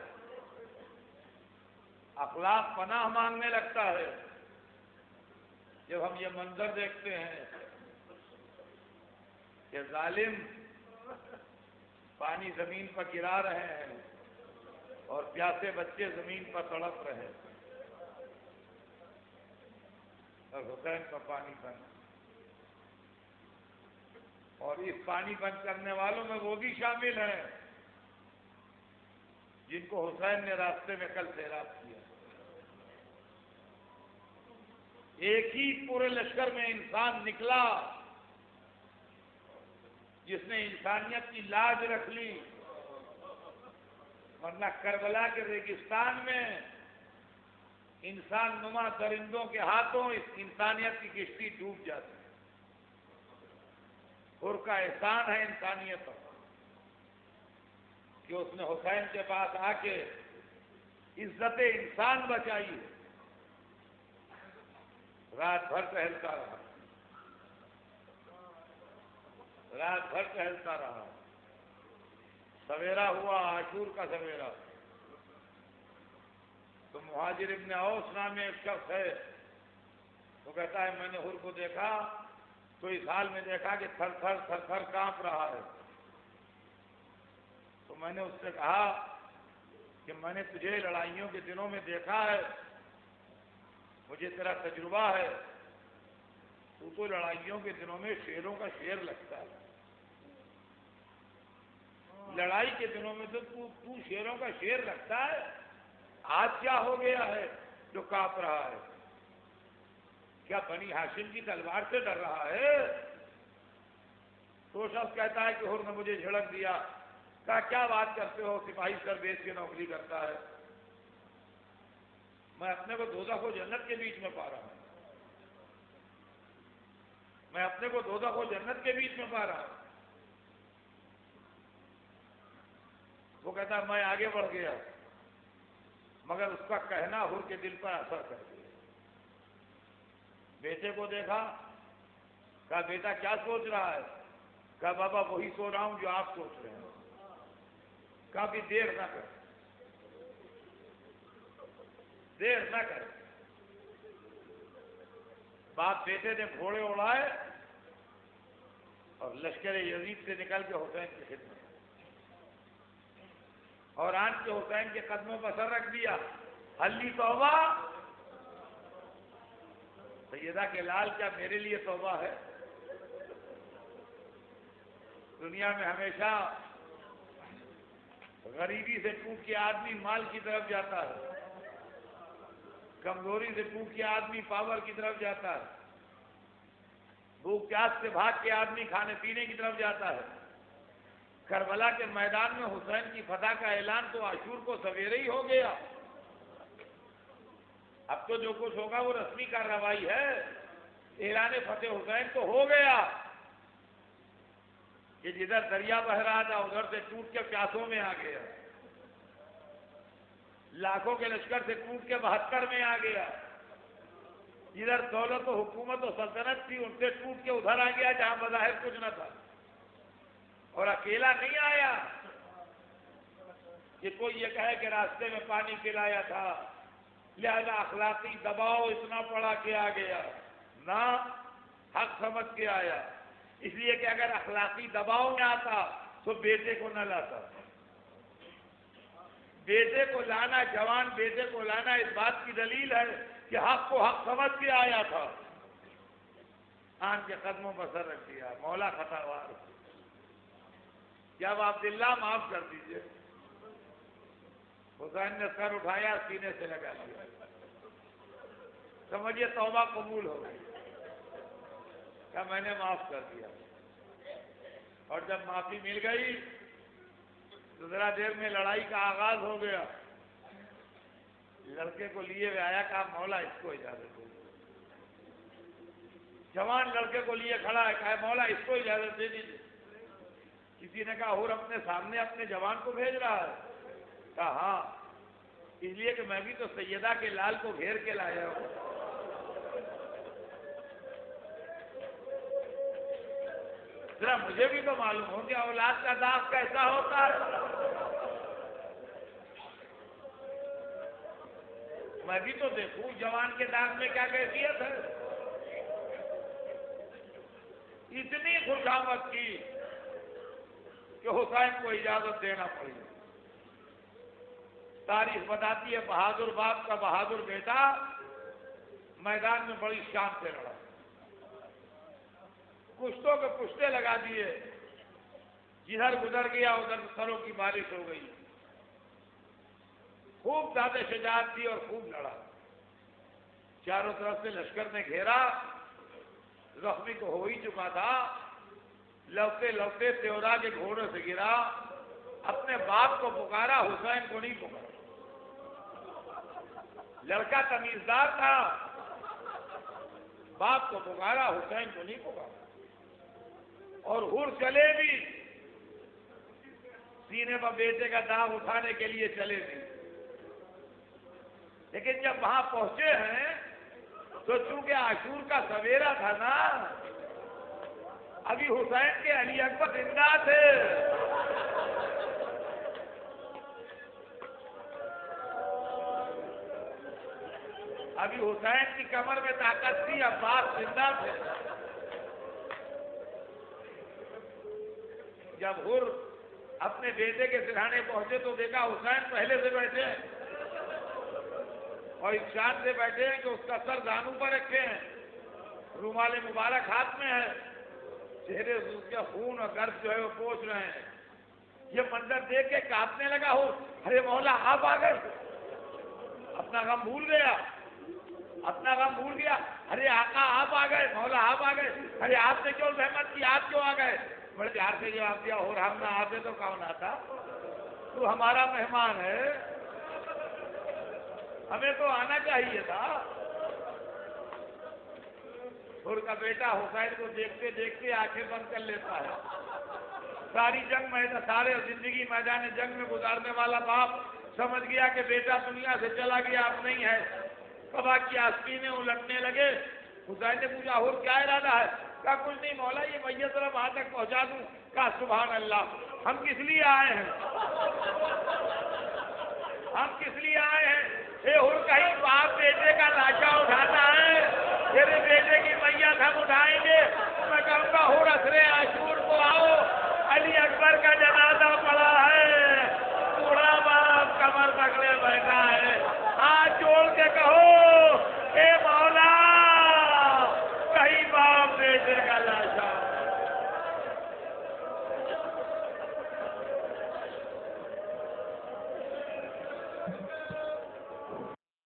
اخلاق پناہ مانگنے لگتا ہے جب ہم یہ منظر دیکھتے ہیں کہ ظالم پانی زمین پر گرا رہے ہیں اور پیاسے بچے زمین پر تڑپ رہے ہیں اور حسین کا پانی بند. اور اس پانی بند کرنے والوں میں وہ بھی شامل ہیں جن کو حسین نے راستے میں کل سیراب کیا. ایک ہی پورے لشکر میں انسان نکلا جس نے انسانیت کی لاج رکھ لی، ورنہ کربلا کے ریگستان میں انسان نما درندوں کے ہاتھوں اس انسانیت کی کشتی ڈوب جاتی. حر کا احسان ہے انسانیت پر کہ اس نے حسین کے پاس آ کے عزت انسان بچائی ہے. رات بھر ٹہلتا رہا، رات بھر ٹہلتا رہا. سویرا ہوا، عاشور کا سویرا، تو مہاجر ابن اوس نام میں ایک شخص ہے، وہ کہتا ہے میں نے حر کو دیکھا تو اس حال میں دیکھا کہ تھر تھر تھر تھر کانپ رہا ہے. تو میں نے اس سے کہا کہ میں نے تجھے لڑائیوں کے دنوں میں دیکھا ہے، مجھے تیرا تجربہ ہے، تو لڑائیوں کے دنوں میں شیروں کا شیر لگتا ہے. لڑائی کے دنوں میں تو شیروں کا شیر لگتا ہے. آج کیا ہو گیا ہے جو کانپ رہا ہے؟ کیا بنی ہاشم کی تلوار سے ڈر رہا ہے؟ تو شخص کہتا ہے کہ حر نے مجھے جھڑک دیا. کہا کیا بات کرتے ہو، سپاہی سر بیچ کے نوکری کرتا ہے. میں اپنے کو دوزخ و جنت کے بیچ میں پا رہا ہوں، میں اپنے کو دوزخ و جنت کے بیچ میں پا رہا ہوں. وہ کہتا ہے میں آگے بڑھ گیا، مگر اس کا کہنا حر کے دل پر اثر کر گیا. بیٹے کو دیکھا، کہا بیٹا کیا سوچ رہا ہے؟ کہا بابا وہی سو رہا ہوں جو آپ سوچ رہے ہیں. کہا بھی دیر نہ کر، دیر نہ کر. باپ بیٹے نے گھوڑے اڑائے اور لشکر یزید سے نکل کے حسین کی خدمت اور آن کے حسین کے قدموں پر سر رکھ دیا. حلی توبہ، سیدہ کے لال کیا میرے لیے توبہ ہے؟ دنیا میں ہمیشہ غریبی سے ٹوٹ کے آدمی مال کی طرف جاتا ہے، کمزوری سے ٹوٹ کے آدمی پاور کی طرف جاتا ہے، بھوک پیاس سے بھاگ کے آدمی کھانے پینے کی طرف جاتا ہے. کربلا کے میدان میں حسین کی فتح کا اعلان تو عاشور کو سویرے ہی ہو گیا. اب تو جو کچھ ہوگا وہ رسمی کارروائی ہے. اعلان فتح حسین تو ہو گیا کہ جدھر دریا بہ رہا تھا ادھر سے ٹوٹ کے پیاسوں میں آ گیا، لاکھوں کے لشکر سے ٹوٹ کے 72 میں آ گیا. جدھر دولت و حکومت و سلطنت تھی ان سے ٹوٹ کے ادھر آ گیا جہاں بظاہر کچھ نہ تھا. اور اکیلا نہیں آیا کہ کوئی یہ کہے کہ راستے میں پانی پلایا تھا لہذا اخلاقی دباؤ اتنا پڑا کہ آ گیا. نہ، حق سمجھ کے آیا. اس لیے کہ اگر اخلاقی دباؤ میں آتا تو بیٹے کو نہ لاتا. بیٹے کو لانا، جوان بیٹے کو لانا اس بات کی دلیل ہے کہ حق کو حق سمجھ کے آیا تھا. آن کے قدموں پر سر رکھ دیا. مولا خطاوار، جب عبداللہ معاف کر دیجئے. حسین نے سر اٹھایا، سینے سے لگا دیا. سمجھیے توبہ قبول ہو گئی. کہا میں نے معاف کر دیا. اور جب معافی مل گئی تو ذرا دیر میں لڑائی کا آغاز ہو گیا. لڑکے کو لیے ہوئے آیا، کہا مولا اس کو اجازت دے. جوان لڑکے کو لیے کھڑا ہے، کہا مولا اس کو اجازت دے دیجیے. کسی نے کہا اور اپنے سامنے اپنے جوان کو بھیج رہا ہے؟ کہا ہاں، اس لیے کہ میں بھی تو سیدہ کے لال کو گھیر کے لایا ہوں. ذرا مجھے بھی تو معلوم ہو کہ اولاد کا داغ کیسا ہوتا ہے. میں بھی تو دیکھوں جوان کے داغ میں کیا کیفیت ہے. اتنی خوشامد کی کہ حسین کو اجازت دینا پڑی. تاریخ بتاتی ہے بہادر باپ کا بہادر بیٹا میدان میں بڑی شان سے لڑا، کشتوں کے پشتے لگا دیے، جدھر گزر گیا ادھر سروں کی بارش ہو گئی. خوب زیادہ شجاعت تھی اور خوب لڑا. چاروں طرف سے لشکر نے گھیرا، زخمی تو ہو ہی چکا تھا، لوٹتے لوٹتے تیورا کے گھوڑے سے گرا، اپنے باپ کو پکارا، حسین کو نہیں پکارا. لڑکا تمیزدار تھا، باپ کو پکارا، حسین کو نہیں پکارا. اور ہر چلے بھی سینے پر بیٹے کا داغ اٹھانے کے لیے چلے بھی. لیکن جب وہاں پہنچے ہیں تو چونکہ عاشور کا سویرا تھا نا، ابھی حسین کے علی اکبر زندہ تھے. ابھی حسین کی کمر میں طاقت تھی، عباس زندہ تھے. جب ہر اپنے بیٹے کے سرہانے پہنچے تو دیکھا حسین پہلے سے بیٹھے ہیں اور اس شان سے بیٹھے ہیں کہ اس کا سر دانوں پر رکھے ہیں، رومال مبارک ہاتھ میں ہے، چہرے سے اس کا خون اور گرد جو ہے وہ پوچھ رہے ہیں. یہ منظر دیکھ کے کانپنے لگا ہو، ارے مولا آپ آ گئے. اپنا غم بھول گیا، اپنا غم بھول گیا. ارے آقا آپ آ گئے، مولا آپ آ گئے. ارے آپ نے کیوں زحمت کی، آپ کیوں آ گئے؟ بڑے پیار سے جواب دیا، اور ہم نہ آتے تو کون آتا، تو ہمارا مہمان ہے، ہمیں تو آنا چاہیے تھا. ہر کا بیٹا حسین کو دیکھتے دیکھتے آنکھیں بند کر لیتا ہے. ساری جنگ میں سارے زندگی میدان جنگ میں گزارنے والا باپ سمجھ گیا کہ بیٹا دنیا سے چلا گیا، اب نہیں ہے. قبا کی آستینیں الٹنے لگے. حسین نے پوچھا اور کیا ارادہ ہے؟ کہا کچھ نہیں مولا، یہ میت ذرا وہاں تک پہنچا دوں. کہا سبحان اللہ، ہم کس لیے آئے ہیں، ہم کس لیے آئے ہیں؟ اور کہیں باپ بیٹے کا لاشا اٹھاتا ہے، تیرے بیٹے کی میت ہم اٹھائیں گے. میں کہوں گا ہو عصر عاشور کو آؤ، علی اکبر کا جنازہ پڑا ہے، بوڑھا باپ کمر پکڑے بیٹھا ہے. ہاتھ جوڑ کے کہو اے مولا، کہیں باپ بیٹے کا